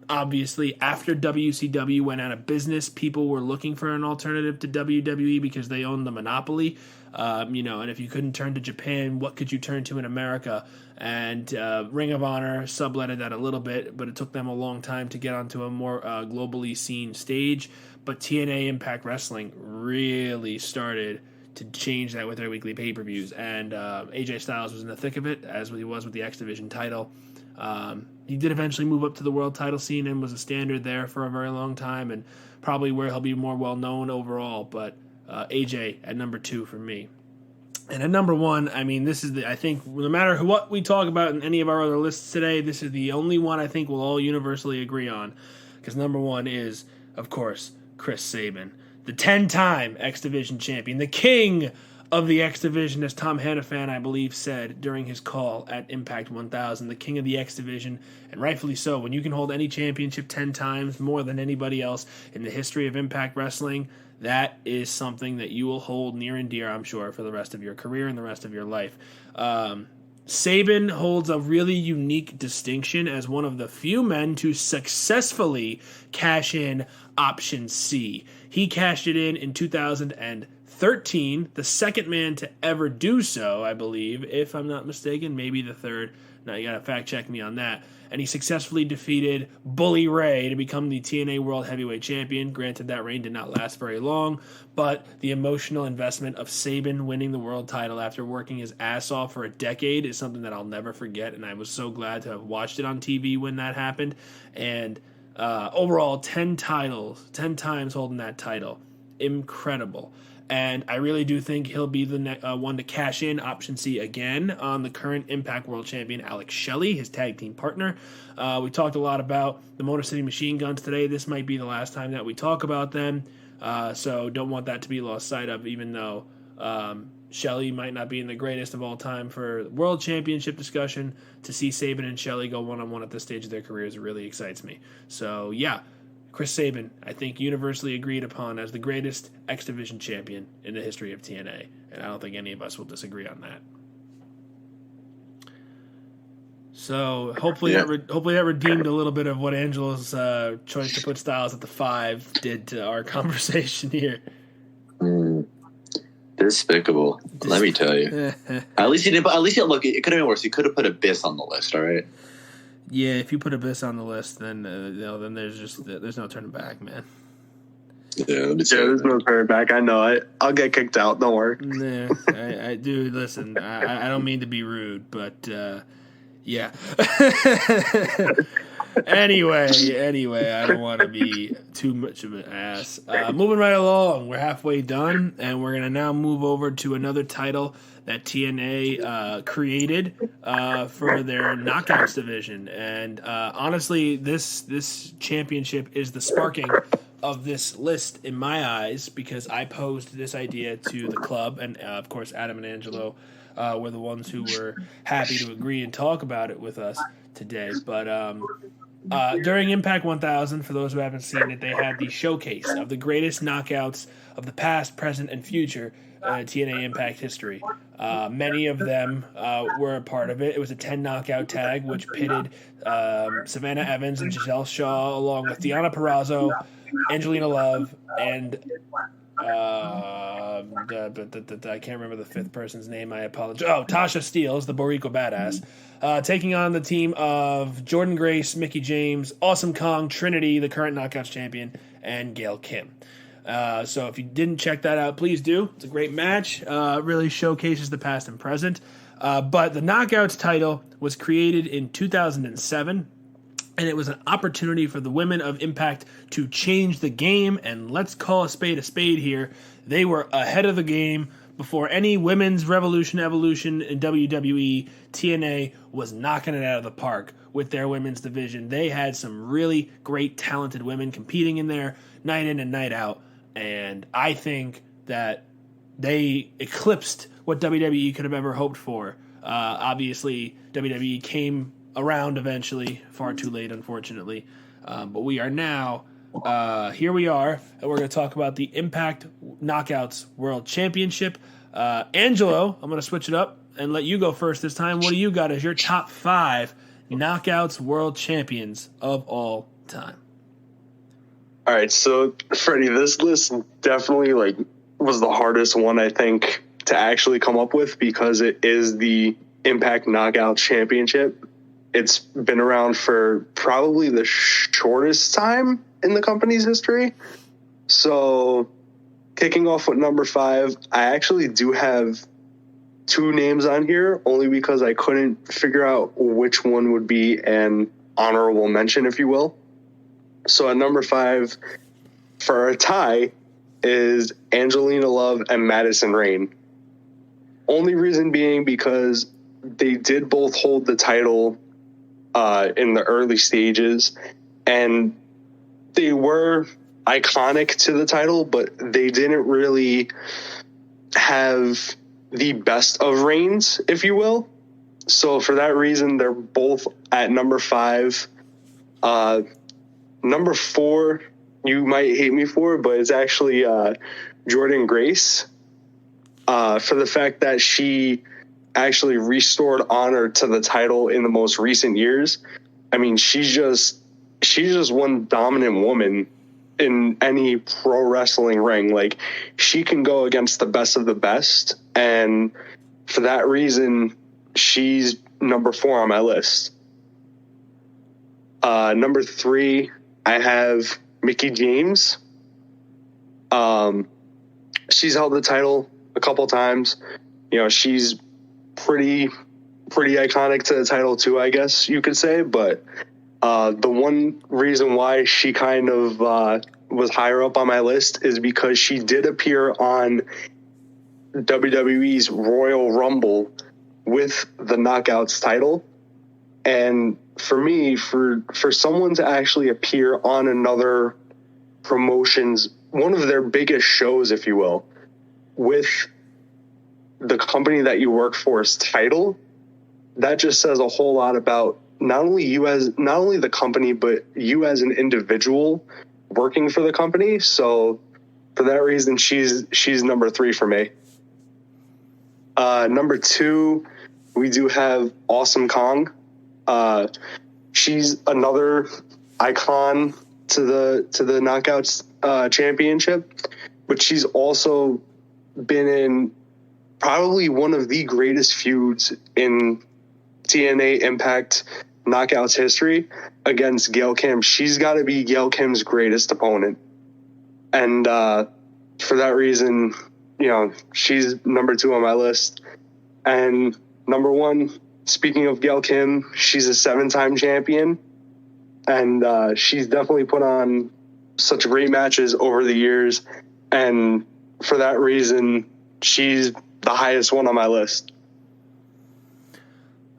Speaker 1: Obviously, after WCW went out of business, people were looking for an alternative to WWE because they owned the monopoly. And if you couldn't turn to Japan, what could you turn to in America? And Ring of Honor subletted that a little bit, but it took them a long time to get onto a more globally seen stage. But TNA Impact Wrestling really started to change that with their weekly pay-per-views. And AJ Styles was in the thick of it, as he was with the X Division title. He did eventually move up to the world title scene and was a standard there for a very long time, and probably where he'll be more well-known overall. But AJ at number 2 for me. And at number 1, I mean, this is I think no matter what we talk about in any of our other lists today, this is the only one I think we'll all universally agree on. Because number 1 is, of course, Chris Sabin, the 10-time X Division champion, the king of the X Division, as Tom Hannafan, I believe, said during his call at Impact 1000, the king of the X Division, and rightfully so. When you can hold any championship 10 times, more than anybody else in the history of Impact Wrestling, that is something that you will hold near and dear, I'm sure, for the rest of your career and the rest of your life. Sabin holds a really unique distinction as one of the few men to successfully cash in Option C. He cashed it in 2013, the second man to ever do so, I believe, if I'm not mistaken, maybe the third. Now you gotta fact check me on that. And he successfully defeated Bully Ray to become the TNA World Heavyweight Champion. Granted, that reign did not last very long, but the emotional investment of Sabin winning the world title after working his ass off for a decade is something that I'll never forget, and I was so glad to have watched it on TV when that happened. And overall, 10 titles, 10 times holding that title. Incredible. And I really do think he'll be the one to cash in Option C again on the current Impact World Champion, Alex Shelley, his tag team partner. We talked a lot about the Motor City Machine Guns today. This might be the last time that we talk about them, so don't want that to be lost sight of, even though Shelley might not be in the greatest of all time for World Championship discussion. To see Sabin and Shelley go one-on-one at this stage of their careers really excites me. So, yeah. Chris Sabin, I think universally agreed upon as the greatest X Division champion in the history of TNA, and I don't think any of us will disagree on that. So hopefully that redeemed a little bit of what Angelo's choice to put Styles at the 5 did to our conversation here.
Speaker 3: Despicable. Let me tell you. At least look. It could have been worse. You could have put Abyss on the list. All right.
Speaker 1: Yeah, if you put Abyss on the list, then then there's no turning back, man.
Speaker 2: Yeah, there's no turning back. I know it. I'll get kicked out. Don't worry.
Speaker 1: Nah, I do. Listen, I don't mean to be rude, but yeah. Anyway, I don't want to be too much of an ass. Moving right along, we're halfway done, and we're gonna now move over to another title that TNA created for their Knockouts division. And honestly, this championship is the sparking of this list in my eyes, because I posed this idea to the club, and of course Adam and Angelo were the ones who were happy to agree and talk about it with us today. But during Impact 1000, for those who haven't seen it, they had the showcase of the greatest knockouts of the past, present, and future TNA Impact history. Many of them were a part of it. It was a 10 knockout tag, which pitted Savannah Evans and Giselle Shaw along with Deonna Purrazzo, Angelina Love, and I can't remember the fifth person's name. I apologize. Oh, Tasha Steeles, the Boricua Badass, taking on the team of Jordan Grace, Mickey James, Awesome Kong, Trinity, the current Knockouts champion, and Gail Kim. So if you didn't check that out, please do. It's a great match. Really showcases the past and present. But the Knockouts title was created in 2007. And it was an opportunity for the women of Impact to change the game. And let's call a spade here. They were ahead of the game before any women's evolution in WWE. TNA was knocking it out of the park with their women's division. They had some really great, talented women competing in there night in and night out. And I think that they eclipsed what WWE could have ever hoped for. Obviously, WWE came around eventually, far too late, unfortunately. But we are now, here we are, and we're going to talk about the Impact Knockouts World Championship. Angelo, I'm going to switch it up and let you go first this time. What do you got as your top 5 Knockouts World Champions of all time?
Speaker 2: All right, so Freddie, this list definitely was the hardest one, I think, to actually come up with because it is the Impact Knockout Championship. It's been around for probably the shortest time in the company's history. So kicking off with number 5, I actually do have 2 names on here only because I couldn't figure out which one would be an honorable mention, if you will. So at number 5 for a tie is Angelina Love and Madison Rayne. Only reason being because they did both hold the title in the early stages, and they were iconic to the title, but they didn't really have the best of reigns, if you will. So for that reason, they're both at number 5. Number 4, you might hate me for, but it's actually Jordan Grace, for the fact that she actually restored honor to the title in the most recent years. I mean, she's just one dominant woman in any pro wrestling ring. Like, she can go against the best of the best, and for that reason, she's number 4 on my list. Number 3, I have Mickey James. She's held the title a couple times. You know, she's pretty iconic to the title too, I guess you could say. But the one reason why she kind of was higher up on my list is because she did appear on WWE's Royal Rumble with the Knockouts title. And for me, for someone to actually appear on another promotion's, one of their biggest shows, if you will, with the company that you work for's title, that just says a whole lot about not only the company, but you as an individual working for the company. So for that reason, she's number 3 for me. Number 2, we do have Awesome Kong. She's another icon to the Knockouts championship, but she's also been in probably one of the greatest feuds in TNA Impact Knockouts history against Gail Kim. She's got to be Gail Kim's greatest opponent. And for that reason, you know, she's number 2 on my list. And number 1, speaking of Gail Kim, she's a 7-time champion. And she's definitely put on such great matches over the years. And for that reason, she's the highest one on my list.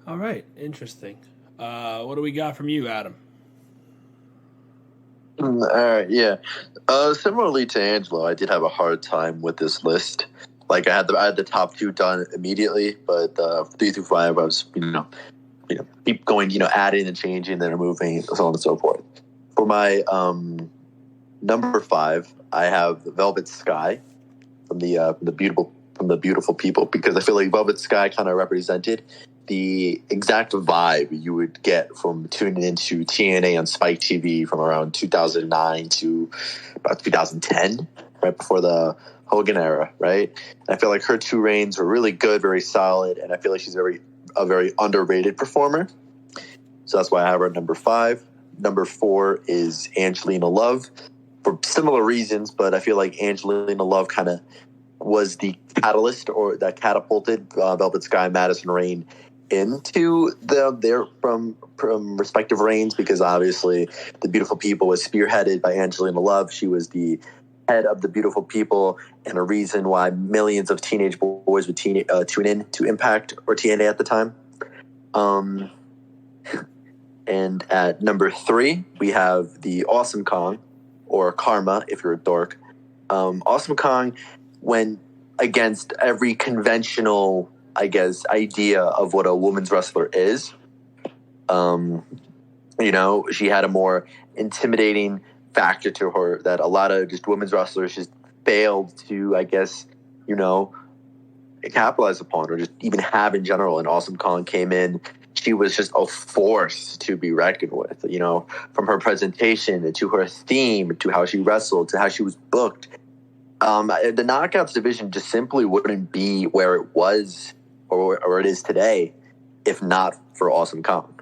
Speaker 1: All right. Interesting. What do we got from you, Adam?
Speaker 3: All right. Yeah. Similarly to Angelo, I did have a hard time with this list. Like, I had the top 2 done immediately, but 3 through 5, I was, keep going, adding and changing, then removing, so on and so forth. For my number 5, I have Velvet Sky from the beautiful people, because I feel like Velvet Sky kind of represented the exact vibe you would get from tuning into TNA on Spike TV from around 2009 to about 2010, right before the Hogan era, right? And I feel like her 2 reigns were really good, very solid, and I feel like she's a very underrated performer. So that's why I have her at number 5. Number 4 is Angelina Love for similar reasons, but I feel like Angelina Love kind of was the catalyst or that catapulted Velvet Sky and Madison Rayne into their from respective reigns, because obviously the Beautiful People was spearheaded by Angelina Love. She was the head of the Beautiful People and a reason why millions of teenage boys would tune in to Impact or TNA at the time. And at number 3, we have the Awesome Kong, or Karma if you're a dork. Awesome Kong went against every conventional, I guess, idea of what a women's wrestler is. She had a more intimidating factor to her that a lot of just women's wrestlers just failed to, I guess, capitalize upon or just even have in general. And Awesome Kong came in. She was just a force to be reckoned with, from her presentation to her theme to how she wrestled to how she was booked. The Knockouts division just simply wouldn't be where it was or it is today if not for Awesome Kong.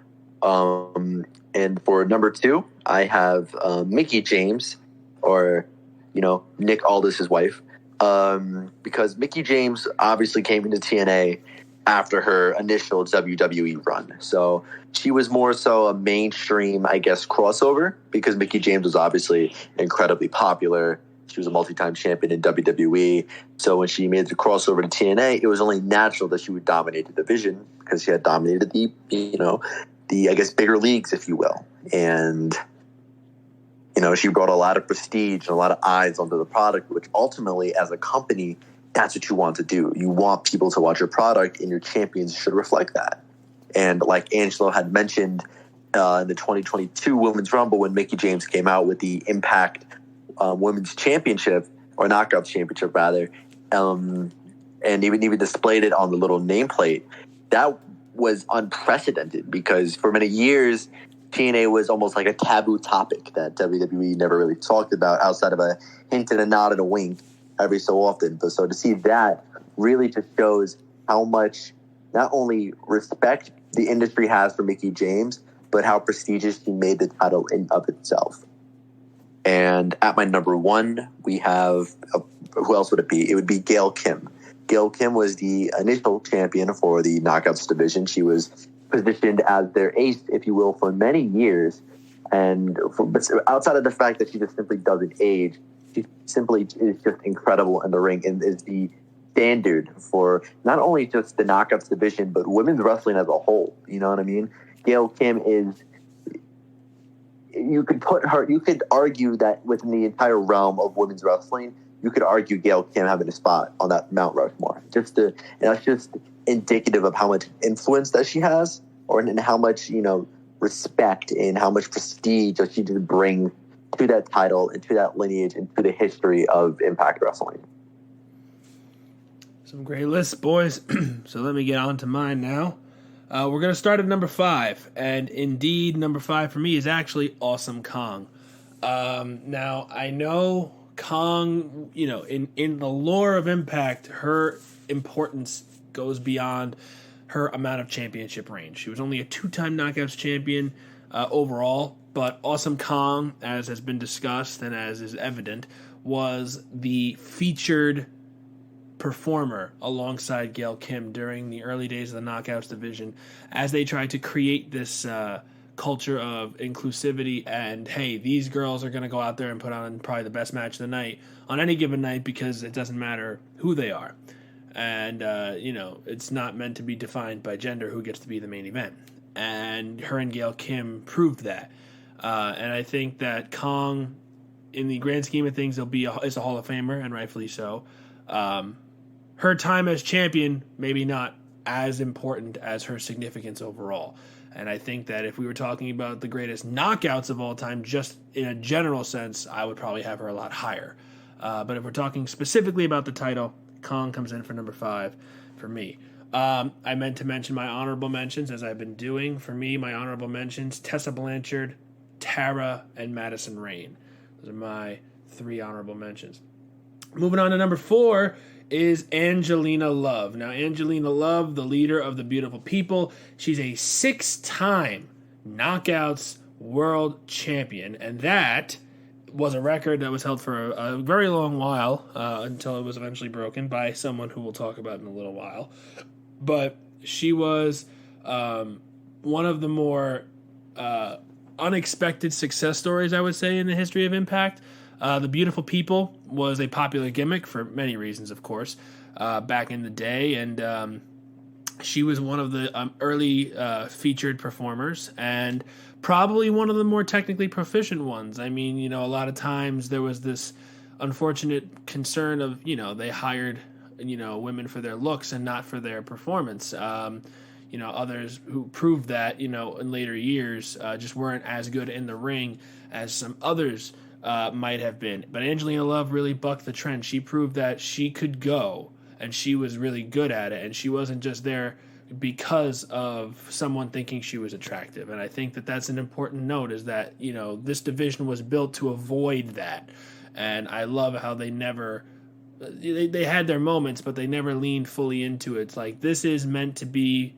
Speaker 3: And for number 2, I have Mickie James, or, Nick Aldis' wife, because Mickie James obviously came into TNA after her initial WWE run. So she was more so a mainstream, I guess, crossover, because Mickie James was obviously incredibly popular. She was a multi-time champion in WWE. So when she made the crossover to TNA, it was only natural that she would dominate the division because she had dominated the I guess, bigger leagues, if you will. And, she brought a lot of prestige and a lot of eyes onto the product, which ultimately, as a company, that's what you want to do. You want people to watch your product, and your champions should reflect that. And like Angelo had mentioned in the 2022 Women's Rumble, when Mickie James came out with the Impact Women's Championship, or Knockouts Championship rather, and even displayed it on the little nameplate, that was unprecedented, because for many years TNA was almost like a taboo topic that WWE never really talked about outside of a hint and a nod and a wink every so often. But so to see that really just shows how much not only respect the industry has for Mickie James, but how prestigious she made the title in of itself. And at my number 1, we have, who else would it be? It would be Gail Kim. Gail Kim was the initial champion for the Knockouts division. She was positioned as their ace, if you will, for many years. And but outside of the fact that she just simply doesn't age, she simply is just incredible in the ring and is the standard for not only just the Knockouts division, but women's wrestling as a whole. You know what I mean? Gail Kim is... You could argue that within the entire realm of women's wrestling, you could argue Gail Kim having a spot on that Mount Rushmore. And that's just indicative of how much influence that she has, and how much, respect and how much prestige that she did bring to that title and to that lineage and to the history of Impact Wrestling.
Speaker 1: Some great lists, boys. So let me get on to mine now. We're going to start at number 5, and indeed, number 5 for me is actually Awesome Kong. Now, I know Kong, in the lore of Impact, her importance goes beyond her amount of championship reigns. She was only a 2-time Knockouts champion overall, but Awesome Kong, as has been discussed and as is evident, was the featured performer alongside Gail Kim during the early days of the Knockouts division as they tried to create this culture of inclusivity and, hey, these girls are going to go out there and put on probably the best match of the night on any given night because it doesn't matter who they are. And, it's not meant to be defined by gender who gets to be the main event. And her and Gail Kim proved that. And I think that Kong, in the grand scheme of things, is a Hall of Famer, and rightfully so. Her time as champion, maybe not as important as her significance overall. And I think that if we were talking about the greatest knockouts of all time, just in a general sense, I would probably have her a lot higher. But if we're talking specifically about the title, Kong comes in for number 5 for me. I meant to mention my honorable mentions, as I've been doing. For me, my honorable mentions, Tessa Blanchard, Tara, and Madison Rayne. Those are my 3 honorable mentions. Moving on to number 4 is Angelina Love. Now, Angelina Love, the leader of the Beautiful People, she's a 6-time Knockouts World Champion, and that was a record that was held for a very long while until it was eventually broken by someone who we'll talk about in a little while. But she was one of the more unexpected success stories, I would say, in the history of Impact. The Beautiful People was a popular gimmick for many reasons, of course, back in the day, and she was one of the early featured performers, and probably one of the more technically proficient ones. I mean, a lot of times there was this unfortunate concern of, they hired, women for their looks and not for their performance. Others who proved that, in later years, just weren't as good in the ring as some others might have been. But Angelina Love really bucked the trend. She proved that she could go, and she was really good at it, and she wasn't just there because of someone thinking she was attractive. And I think that that's an important note, is that, this division was built to avoid that. And I love how they never, they had their moments, but they never leaned fully into it. It's like, this is meant to be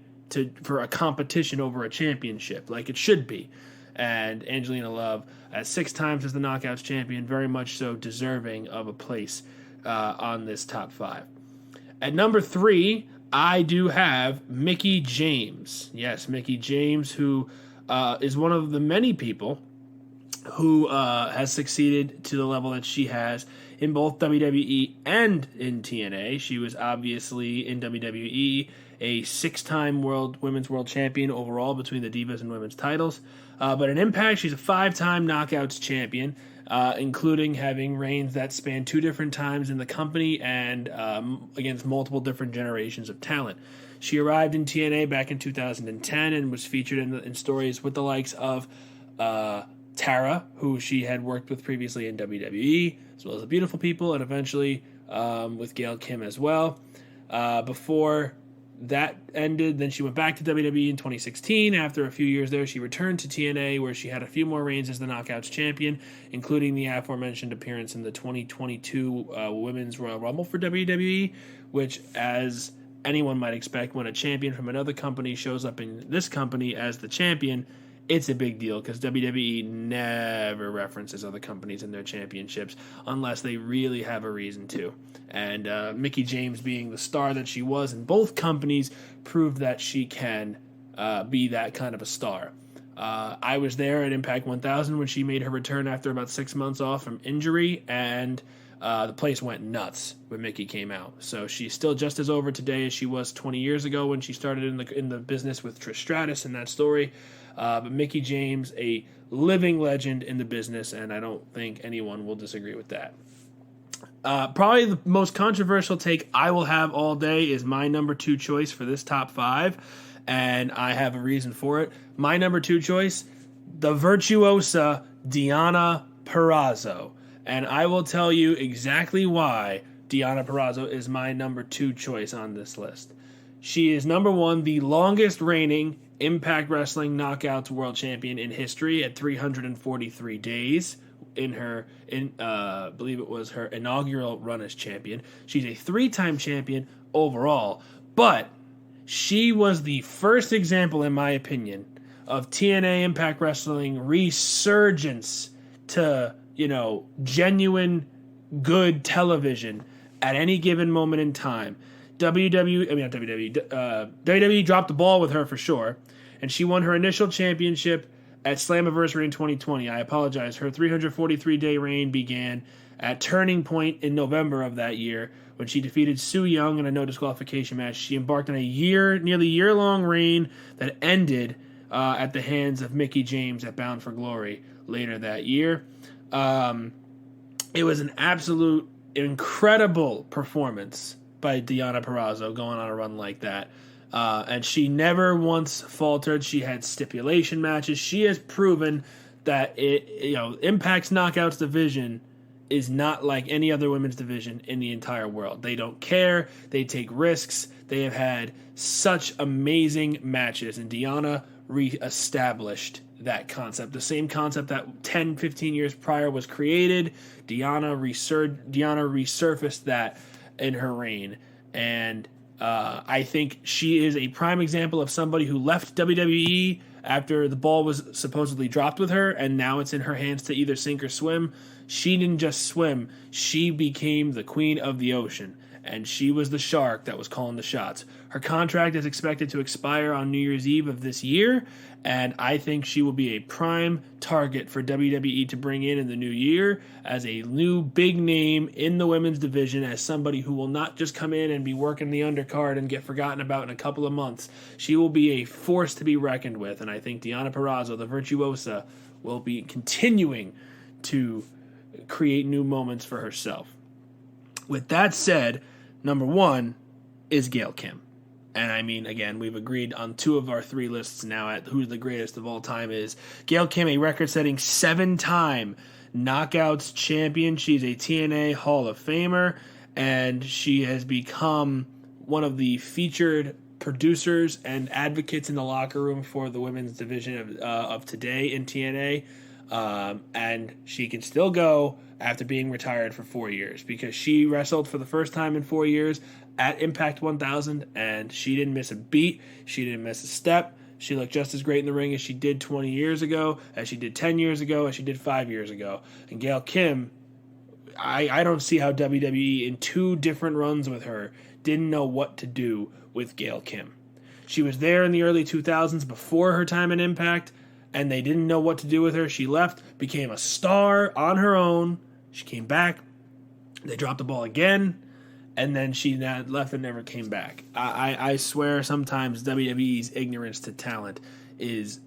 Speaker 1: for a competition over a championship, like it should be. And Angelina Love, at 6 times as the Knockouts champion, very much so deserving of a place on this top 5. At number 3, I do have Mickie James. Yes, Mickie James, who is one of the many people who has succeeded to the level that she has in both WWE and in TNA. She was obviously in WWE a 6-time women's world champion overall between the Divas and women's titles. But in Impact, she's a 5-time Knockouts champion, including having reigns that span 2 different times in the company and against multiple different generations of talent. She arrived in TNA back in 2010 and was featured in stories with the likes of Tara, who she had worked with previously in WWE, as well as the Beautiful People, and eventually with Gail Kim as well. Before that ended, then she went back to WWE in 2016. After a few years there, she returned to TNA, where she had a few more reigns as the Knockouts champion, including the aforementioned appearance in the 2022 Women's Royal Rumble for WWE, which, as anyone might expect, when a champion from another company shows up in this company as the champion, it's a big deal, because WWE never references other companies in their championships unless they really have a reason to. And Mickie James, being the star that she was in both companies, proved that she can be that kind of a star. I was there at Impact 1000 when she made her return after about 6 months off from injury, and the place went nuts when Mickie came out. So she's still just as over today as she was 20 years ago when she started in the business with Trish Stratus in that story. But Mickie James, a living legend in the business, and I don't think anyone will disagree with that. Probably the most controversial take I will have all day is my number 2 choice for this top 5, and I have a reason for it. My number 2 choice, the virtuosa Deonna Purrazzo. And I will tell you exactly why Deonna Purrazzo is my number 2 choice on this list. She is, number 1, the longest reigning Impact Wrestling Knockouts World Champion in history at 343 days I believe it was her inaugural run as champion. She's a 3-time champion overall, but she was the first example, in my opinion, of TNA Impact Wrestling resurgence to, genuine good television at any given moment in time. WWE dropped the ball with her for sure, and she won her initial championship at Slammiversary in 2020. I apologize. Her 343-day reign began at Turning Point in November of that year when she defeated Su Yung in a no disqualification match. She embarked on a nearly year-long reign that ended at the hands of Mickie James at Bound for Glory later that year. It was an absolute incredible performance by Deonna Purrazzo going on a run like that. And she never once faltered. She had stipulation matches. She has proven that Impact's Knockouts division is not like any other women's division in the entire world. They don't care. They take risks. They have had such amazing matches, and Deonna re-established that concept. The same concept that 10, 15 years prior was created. Deonna resurfaced that in her reign. And I think she is a prime example of somebody who left WWE after the ball was supposedly dropped with her, and now it's in her hands to either sink or swim. She didn't just swim. She became the queen of the ocean, and she was the shark that was calling the shots. Her contract is expected to expire on New Year's Eve of this year, and I think she will be a prime target for WWE to bring in the new year as a new big name in the women's division, as somebody who will not just come in and be working the undercard and get forgotten about in a couple of months. She will be a force to be reckoned with, and I think Deonna Purrazzo, the Virtuosa, will be continuing to create new moments for herself. With that said, number one is Gail Kim. And I mean, again, we've agreed on 2 of our 3 lists now at who the greatest of all time is. Gail Kim, a record-setting 7-time Knockouts champion. She's a TNA Hall of Famer, and she has become one of the featured producers and advocates in the locker room for the women's division of today in TNA. And she can still go after being retired for 4 years, because she wrestled for the first time in 4 years at Impact 1000, and she didn't miss a beat. She didn't miss a step. She looked just as great in the ring as she did 20 years ago, as she did 10 years ago, as she did 5 years ago. And Gail Kim, I don't see how WWE in 2 different runs with her didn't know what to do with Gail Kim. She was there in the early 2000s before her time in Impact, and they didn't know what to do with her. She left, became a star on her own. She came back. They dropped the ball again, and then she left and never came back. I swear sometimes WWE's ignorance to talent is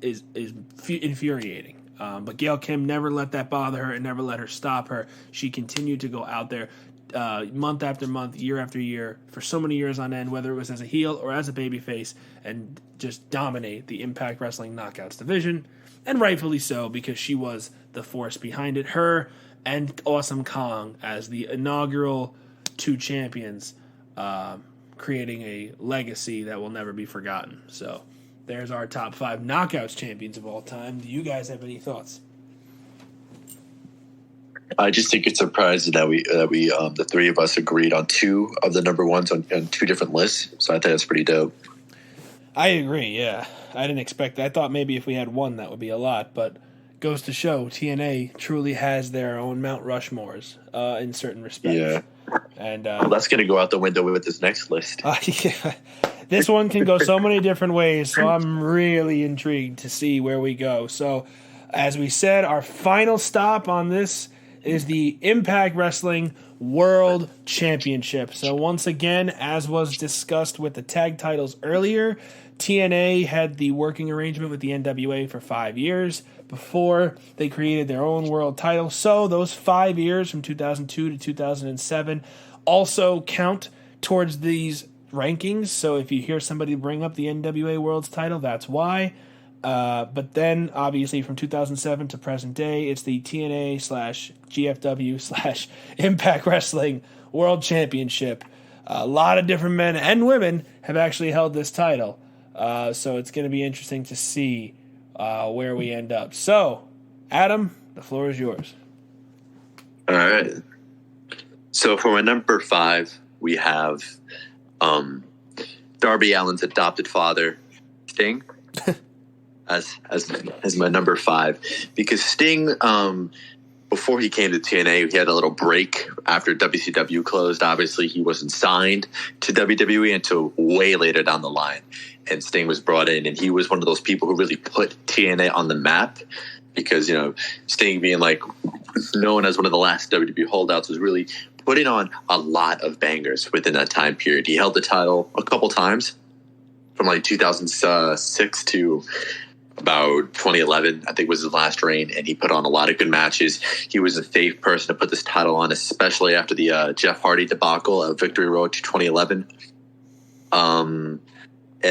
Speaker 1: infuriating. But Gail Kim never let that bother her and never let her stop her. She continued to go out there month after month, year after year, for so many years on end, whether it was as a heel or as a babyface, and just dominate the Impact Wrestling Knockouts division. And rightfully so, because she was the force behind it. Her and Awesome Kong as the inaugural 2 champions, creating a legacy that will never be forgotten. So there's our top 5 Knockouts champions of all time. Do you guys have any thoughts?
Speaker 3: I just think it's surprising that we the 3 of us agreed on 2 of the number ones on 2 different lists. So I think that's pretty dope.
Speaker 1: I agree, yeah. I didn't expect that. I thought maybe if we had 1, that would be a lot, but goes to show TNA truly has their own Mount Rushmores in certain respects.
Speaker 3: Yeah.
Speaker 1: And
Speaker 3: well, that's going to go out the window with this next list.
Speaker 1: Yeah. This one can go so many different ways, so I'm really intrigued to see where we go. So, as we said, our final stop on this is the Impact Wrestling World Championship. So once again, as was discussed with the tag titles earlier, TNA had the working arrangement with the NWA for 5 years before they created their own world title. So those 5 years from 2002 to 2007 also count towards these rankings. So if you hear somebody bring up the NWA World's title, that's why. But then, obviously, from 2007 to present day, it's the TNA/GFW/Impact Wrestling World Championship. A lot of different men and women have actually held this title. So it's going to be interesting to see where we end up. So, Adam, the floor is yours.
Speaker 3: All right. So for my number 5, we have Darby Allin's adopted father, Sting. As my number 5, because Sting, before he came to TNA, he had a little break after WCW closed. Obviously, he wasn't signed to WWE until way later down the line, and Sting was brought in, and he was one of those people who really put TNA on the map, because Sting being known as one of the last WWE holdouts was really putting on a lot of bangers within that time period. He held the title a couple times from 2006 to about 2011, I think was his last reign, and he put on a lot of good matches. He was a safe person to put this title on, especially after the Jeff Hardy debacle of Victory Road to 2011. And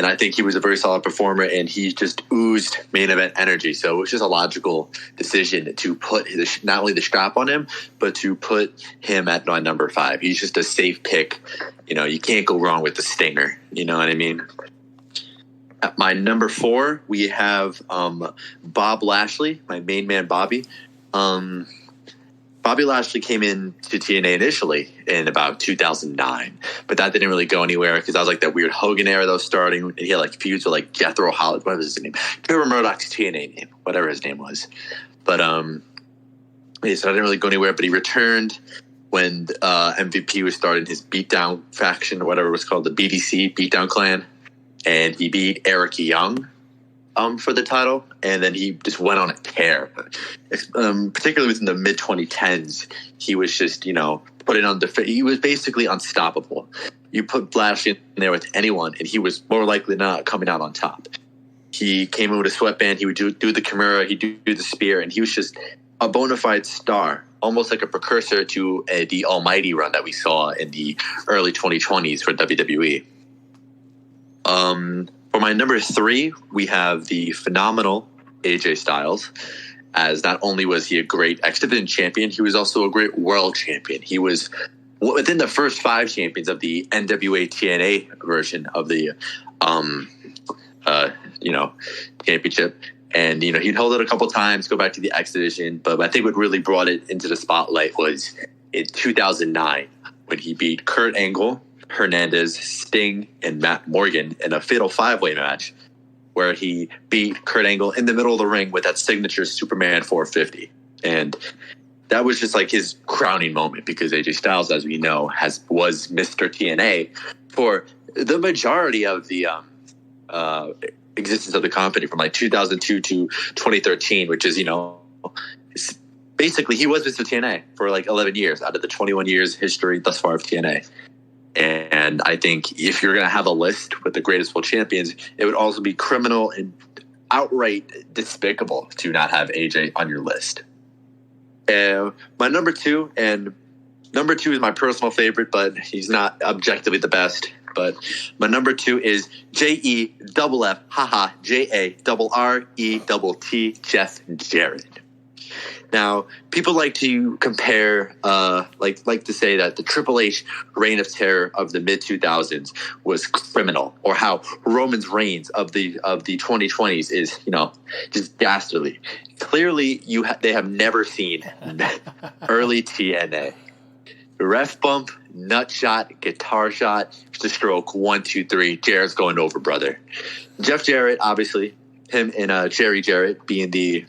Speaker 3: I think he was a very solid performer, and he just oozed main event energy. So it was just a logical decision to put not only the strap on him, but to put him at my number 5. He's just a safe pick. You can't go wrong with the Stinger. You know what I mean? At my number 4, we have Bob Lashley, my main man, Bobby. Bobby Lashley came in to TNA initially in about 2009, but that didn't really go anywhere because that was like that weird Hogan era that was starting. And he had like feuds with like Jethro Holland. What was his name? Trevor Murdoch's TNA name, whatever his name was. But so that didn't really go anywhere. But he returned when MVP was starting his Beatdown faction or whatever it was called, the BDC, Beatdown Clan, and he beat Eric Young for the title, and then he just went on a tear. Particularly within the mid 2010s, he was just putting on he was basically unstoppable. You put Lashley in there with anyone, and he was more likely not coming out on top. He came in with a sweatband. He would do the Kimura. He'd do the spear, and he was just a bona fide star, almost like a precursor to the Almighty run that we saw in the early 2020s for WWE. For my number 3, we have the phenomenal AJ Styles, as not only was he a great X Division champion, he was also a great world champion. He was within the first 5 champions of the NWA TNA version of the championship. And, he'd hold it a couple times, go back to the X Division. But I think what really brought it into the spotlight was in 2009 when he beat Kurt Angle, Hernandez, Sting, and Matt Morgan in a fatal 5-way match where he beat Kurt Angle in the middle of the ring with that signature Superman 450. And that was just like his crowning moment because AJ Styles, as we know, was Mr. TNA for the majority of the existence of the company from like 2002 to 2013, which is, basically he was Mr. TNA for like 11 years out of the 21 years history thus far of TNA. And I think if you're going to have a list with the greatest world champions, it would also be criminal and outright despicable to not have AJ on your list. My number 2 is my personal favorite, but he's not objectively the best. But my number 2 is JEFFJARRETT, Jeff Jarrett. Now, people like to compare, like to say that the Triple H reign of terror of the mid 2000s was criminal, or how Roman's reigns of the 2020s is, just dastardly. Clearly, they have never seen early TNA. Ref bump, nut shot, guitar shot, the stroke, 1, 2, 3. Jarrett's going over, brother. Jeff Jarrett, obviously, him and Jerry Jarrett being the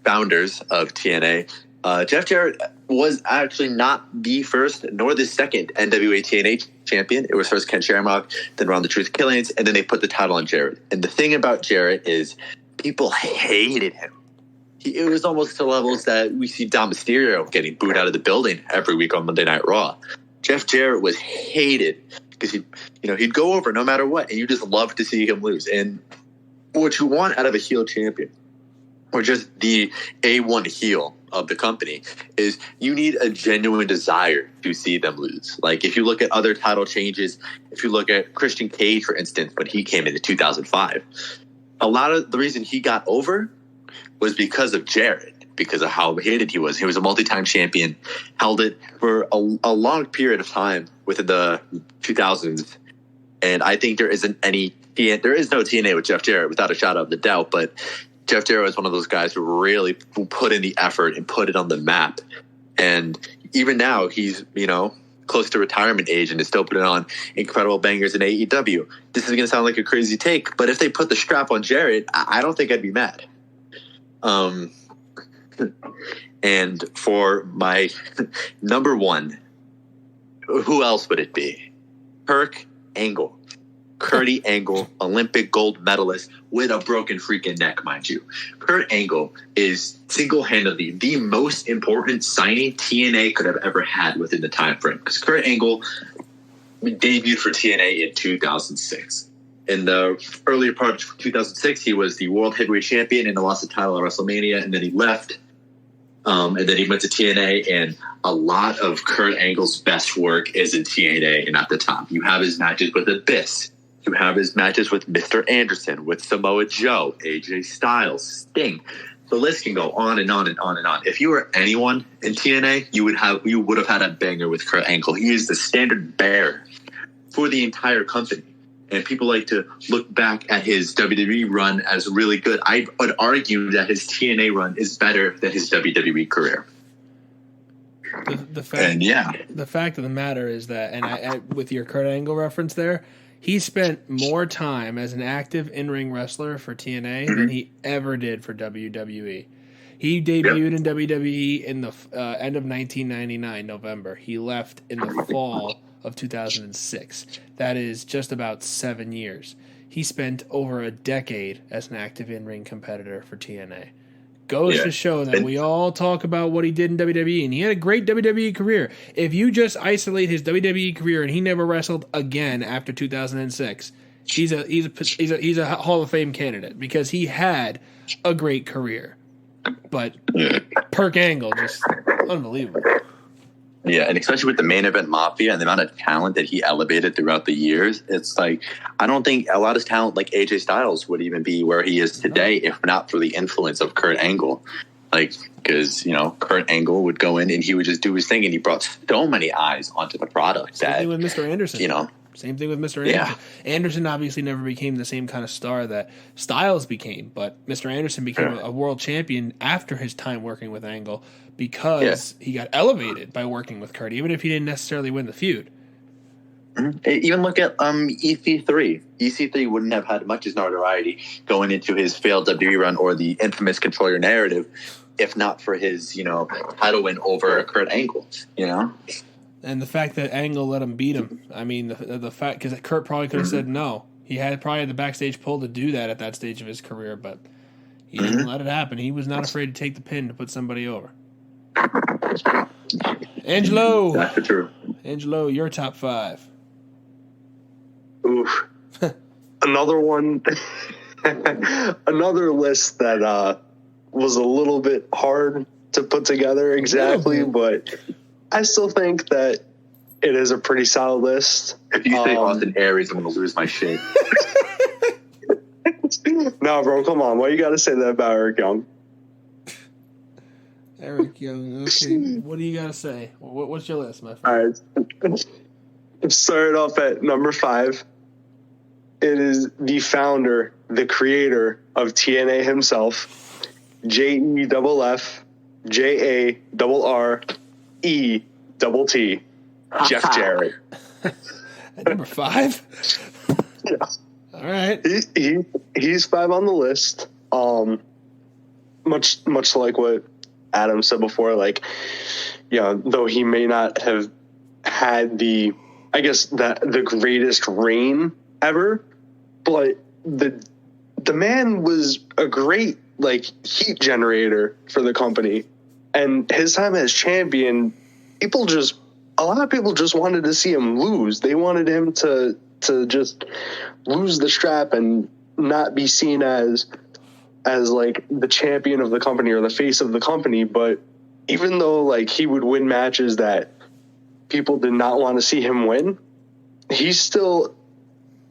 Speaker 3: founders of TNA. Jeff Jarrett was actually not the first nor the second NWA TNA champion. It was first Ken Shamrock, then Ron the Truth Killings, and then they put the title on Jarrett. And the thing about Jarrett is people hated him. It was almost to levels that we see Dom Mysterio getting booed out of the building every week on Monday Night Raw. Jeff Jarrett was hated because he'd go over no matter what, and you just love to see him lose. And what you want out of a heel champion, or just the A1 heel of the company, is you need a genuine desire to see them lose. Like if you look at other title changes, if you look at Christian Cage, for instance, when he came into 2005, a lot of the reason he got over was because of Jarrett, because of how hated he was. He was a multi-time champion, held it for a long period of time within the 2000s. And I think there is no TNA with Jeff Jarrett without a shadow of the doubt, but Jeff Jarrett was one of those guys who really put in the effort and put it on the map. And even now he's, close to retirement age and is still putting on incredible bangers in AEW. This is going to sound like a crazy take, but if they put the strap on Jarrett, I don't think I'd be mad. And for my number 1, who else would it be? Kurt Angle. Curdy Angle, Olympic gold medalist with a broken freaking neck, mind you. Kurt Angle is single-handedly the most important signing TNA could have ever had within the time frame. Because Kurt Angle debuted for TNA in 2006. In the earlier part of 2006, he was the World Heavyweight Champion and lost the title at WrestleMania, and then he left. And then he went to TNA, and a lot of Kurt Angle's best work is in TNA and at the top. You have his matches with Abyss. You have his matches with Mr. Anderson, with Samoa Joe, AJ Styles, Sting. The list can go on and on and on and on. If you were anyone in TNA, you would have had a banger with Kurt Angle. He is the standard bearer for the entire company. And people like to look back at his WWE run as really good. I would argue that his TNA run is better than his WWE career.
Speaker 1: The fact of the matter is that, and I with your Kurt Angle reference there, he spent more time as an active in-ring wrestler for TNA than he ever did for WWE. He debuted in WWE in the end of 1999, November. He left in the fall of 2006. That is just about 7 years. He spent over a decade as an active in-ring competitor for TNA. Goes to show that we all talk about what he did in WWE, and he had a great WWE career. If you just isolate his WWE career and he never wrestled again after 2006, he's a Hall of Fame candidate because he had a great career. But Perk Angle, just unbelievable.
Speaker 3: Yeah, and especially with the main event Mafia and the amount of talent that he elevated throughout the years, it's like I don't think a lot of talent like AJ Styles would even be where he is today if not for the influence of Kurt Angle. Like, because, Kurt Angle would go in and he would just do his thing, and he brought so many eyes onto the product.
Speaker 1: Same thing with Mr. Anderson. Same thing with Mr. Anderson.
Speaker 3: Yeah.
Speaker 1: Anderson obviously never became the same kind of star that Styles became, but Mr. Anderson became a world champion after his time working with Angle because he got elevated by working with Kurt, even if he didn't necessarily win the feud.
Speaker 3: Even look at EC3. EC3 wouldn't have had much as notoriety going into his failed WWE run or the infamous Control Your Narrative if not for his, title win over Kurt Angle,
Speaker 1: And the fact that Angle let him beat him, I mean, the fact, because Kurt probably could have said no. He had probably the backstage pull to do that at that stage of his career, but he didn't let it happen. He was not afraid to take the pin to put somebody over. Angelo!
Speaker 3: That's true.
Speaker 1: Angelo, your top 5.
Speaker 2: Oof. Another one. Another list that was a little bit hard to put together exactly, but I still think that it is a pretty solid list.
Speaker 3: If you say Austin Aries, I'm going to lose my shit.
Speaker 2: No, bro, come on. Why you got to say that about Eric Young?
Speaker 1: Eric Young, okay. What do you got to say? What's your list, my friend?
Speaker 2: All right. Start off at number 5. It is the founder, the creator of TNA himself, JEFFJARRETT, Jeff Jarrett.
Speaker 1: At number 5?
Speaker 2: Yeah.
Speaker 1: All right.
Speaker 2: He's 5 on the list. Much like what Adam said before, though he may not have had the greatest reign ever, but the man was a great heat generator for the company, and his time as champion, a lot of people just wanted to see him lose. They wanted him to just lose the strap and not be seen as the champion of the company or the face of the company. But even though he would win matches that people did not want to see him win, he still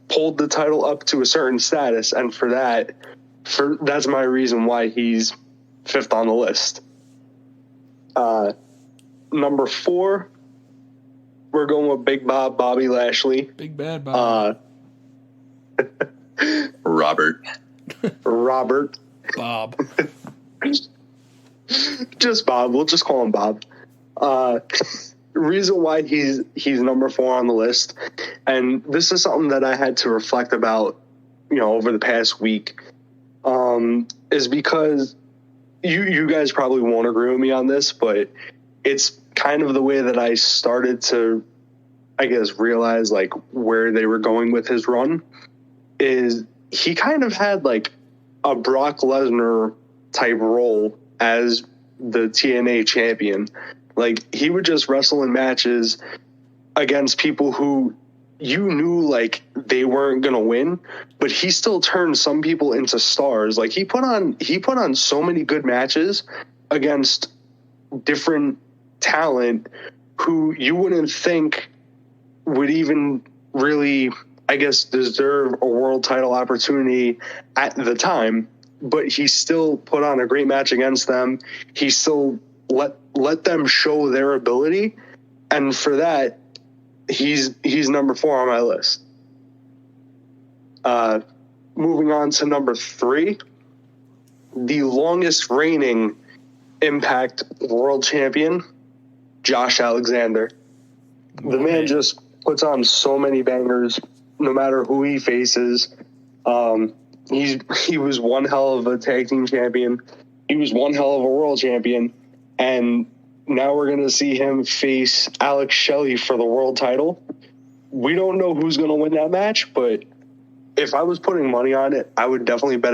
Speaker 2: pulled the title up to a certain status, and that's my reason why he's 5th on the list. Number 4, we're going with Big Bob, Bobby Lashley.
Speaker 1: Big Bad Bob.
Speaker 3: Robert.
Speaker 1: Bob.
Speaker 2: Just Bob. We'll just call him Bob. Reason why he's number 4 on the list, and this is something that I had to reflect about, over the past week, is because you guys probably won't agree with me on this, but it's kind of the way that I started to, realize where they were going with his run. Is he kind of had a Brock Lesnar type role as the TNA champion. He would just wrestle in matches against people who you knew they weren't going to win, but he still turned some people into stars. He put on so many good matches against different talent who you wouldn't think would even really, deserve a world title opportunity at the time, but he still put on a great match against them. He still let them show their ability, and for that, he's number 4 on my list. Moving on to number 3, the longest reigning Impact World Champion, Josh Alexander. The man just puts on so many bangers, no matter who he faces. He was one hell of a tag team champion. He was one hell of a world champion. And now we're going to see him face Alex Shelley for the world title. We don't know who's going to win that match, but if I was putting money on it, I would definitely bet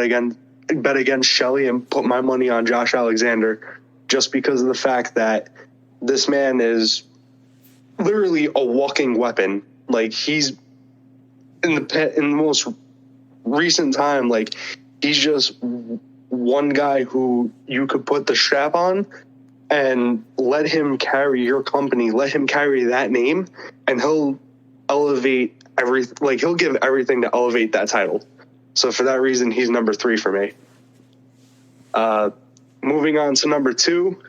Speaker 2: against Shelley and put my money on Josh Alexander, just because of the fact that this man is literally a walking weapon. Like, he's in the most recent time, like, he's just one guy who you could put the strap on and let him carry your company, let him carry that name, and he'll elevate he'll give everything to elevate that title. So for that reason, he's number 3 for me. Moving on to number 2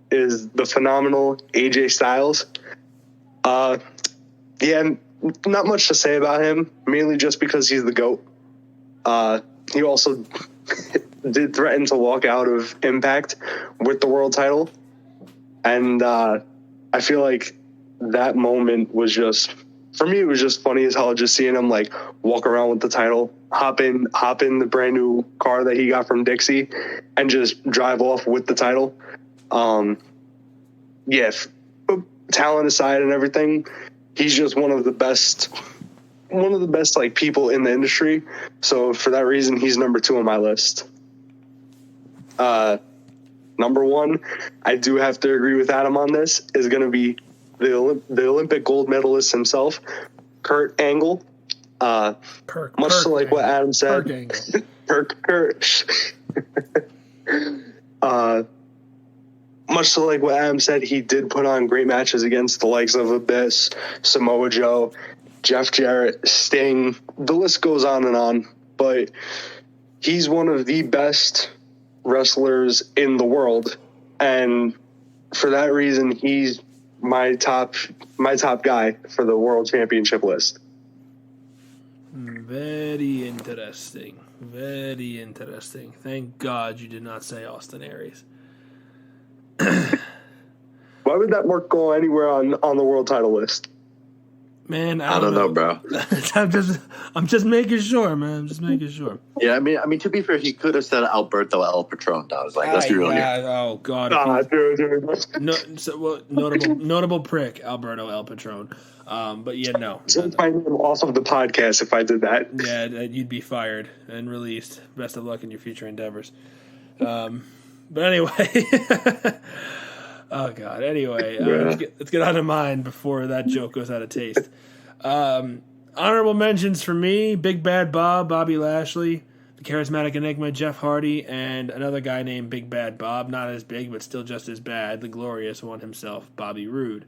Speaker 2: is the phenomenal AJ Styles. Yeah, not much to say about him, mainly just because he's the GOAT. He also did threaten to walk out of Impact with the world title. And I feel like that moment was just, for me, it was just funny as hell, just seeing him like walk around with the title, hop in the brand new car that he got from Dixie, and just drive off with the title. Yeah, talent aside and everything, he's just one of the best like people in the industry. So for that reason, he's number 2 on my list. Number 1, I do have to agree with Adam on this, is going to be the Olympic gold medalist himself, Kurt Angle. Much to like what Adam said. Much to like what Adam said, he did put on great matches against the likes of Abyss, Samoa Joe, Jeff Jarrett, Sting. The list goes on and on, but he's one of the best wrestlers in the world, and for that reason, he's my top guy for the world championship list.
Speaker 1: Very interesting. Very interesting. Thank God you did not say Austin Aries.
Speaker 2: Why would that mark go anywhere on the world title list?
Speaker 1: Man,
Speaker 3: I don't know, bro.
Speaker 1: I'm just making sure, man. I'm just making sure.
Speaker 3: Yeah, I mean, to be fair, he could have said Alberto El Patron. I was like, let's be real here.
Speaker 1: Oh God. Notable prick, Alberto El Patron. But yeah, no.
Speaker 2: Find him off of the podcast if I did that.
Speaker 1: Yeah, you'd be fired and released. Best of luck in your future endeavors. But anyway. Oh God. Anyway, let's get on to mine before that joke goes out of taste. Honorable mentions for me: Big Bad Bob, Bobby Lashley, the charismatic enigma Jeff Hardy, and another guy named Big Bad Bob, not as big but still just as bad, the glorious one himself, Bobby Roode.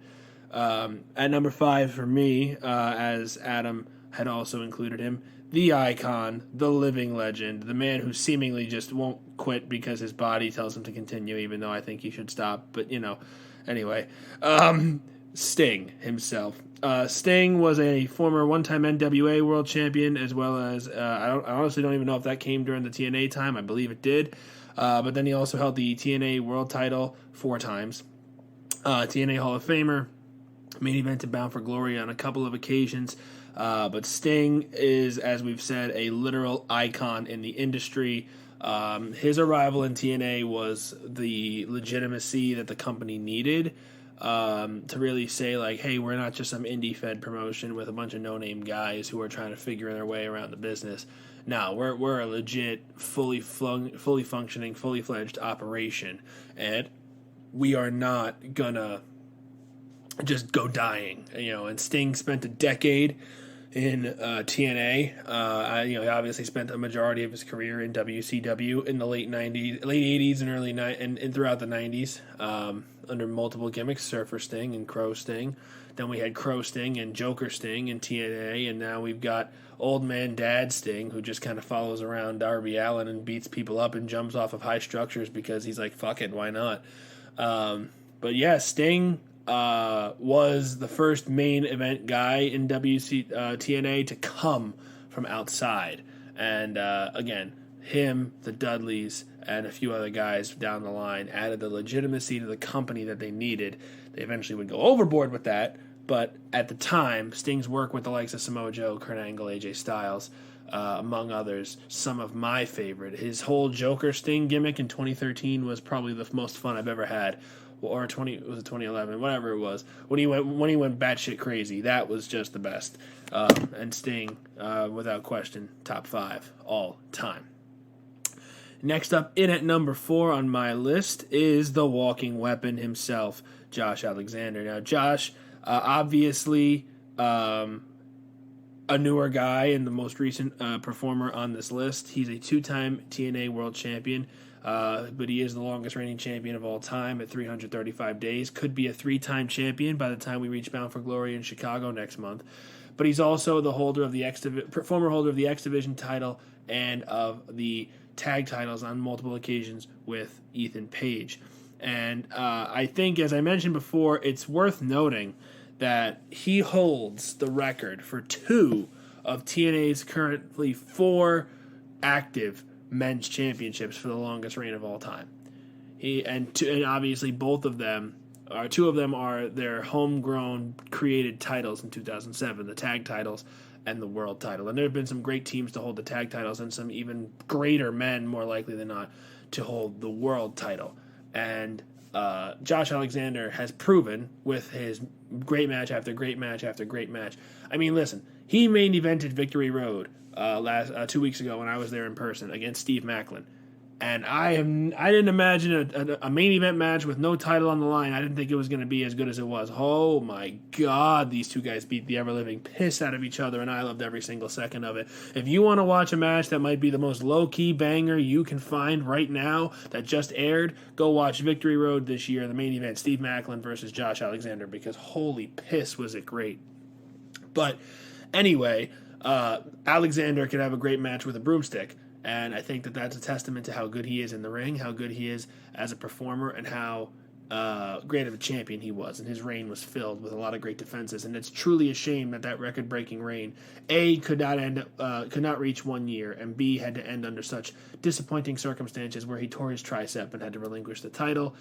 Speaker 1: At number 5 for me, as Adam had also included him, the icon, the living legend, the man who seemingly just won't quit because his body tells him to continue, even though I think he should stop. But, anyway. Sting himself. Sting was a former one-time NWA world champion, as well as, I honestly don't even know if that came during the TNA time. I believe it did. But then he also held the TNA world title 4 times. TNA Hall of Famer, main event and Bound for Glory on a couple of occasions. But Sting is, as we've said, a literal icon in the industry. His arrival in TNA was the legitimacy that the company needed to really say, like, hey, we're not just some indie-fed promotion with a bunch of no-name guys who are trying to figure their way around the business. No, we're a legit, fully functioning, fully fledged operation, and we are not gonna just go dying. And Sting spent a decade in TNA. He obviously spent a majority of his career in WCW in the late 80s and early and throughout the 90s, under multiple gimmicks: Surfer Sting and Crow Sting. Then we had Crow Sting and Joker Sting in TNA, and now we've got Old Man Dad Sting, who just kind of follows around Darby Allin and beats people up and jumps off of high structures because he's like, fuck it, why not? But yeah, Sting was the first main event guy in TNA to come from from outside. And again, him, the Dudleys, and a few other guys down the line added the legitimacy to the company that they needed. They eventually would go overboard with that, but at the time, Sting's work with the likes of Samoa Joe, Kurt Angle, AJ Styles, among others, some of my favorite. His whole Joker Sting gimmick in 2013 was probably the most fun I've ever had. Or was it 2011, whatever it was, when he went batshit crazy. That was just the best. And Sting, without question, top 5 all time. Next up in at number 4 on my list is the walking weapon himself, Josh Alexander. Now, Josh, obviously, a newer guy and the most recent performer on this list. He's a 2-time TNA World Champion. But he is the longest reigning champion of all time at 335 days. Could be a 3-time champion by the time we reach Bound for Glory in Chicago next month. But he's also the holder of the former holder of the X Division title and of the tag titles on multiple occasions with Ethan Page. And I think, as I mentioned before, it's worth noting that he holds the record for 2 of TNA's currently 4 active men's championships for the longest reign of all time. And obviously both of them, 2 of them are their homegrown created titles in 2007, the tag titles and the world title. And there have been some great teams to hold the tag titles and some even greater men, more likely than not, to hold the world title. And Josh Alexander has proven with his great match after great match after great match. I mean, listen, he main evented Victory Road 2 weeks ago when I was there in person against Steve Macklin, and I didn't imagine a main event match with no title on the line. I didn't think it was going to be as good as it was. Oh my God, these 2 guys beat the ever living piss out of each other, and I loved every single second of it. If you want to watch a match that might be the most low key banger you can find right now that just aired, go watch Victory Road this year, the main event, Steve Macklin versus Josh Alexander, because holy piss was it great. But anyway, Alexander could have a great match with a broomstick, and I think that that's a testament to how good he is in the ring, how good he is as a performer, and how great of a champion he was. And his reign was filled with a lot of great defenses, and it's truly a shame that record-breaking reign, A, could not reach 1 year, and B, had to end under such disappointing circumstances where he tore his tricep and had to relinquish the title.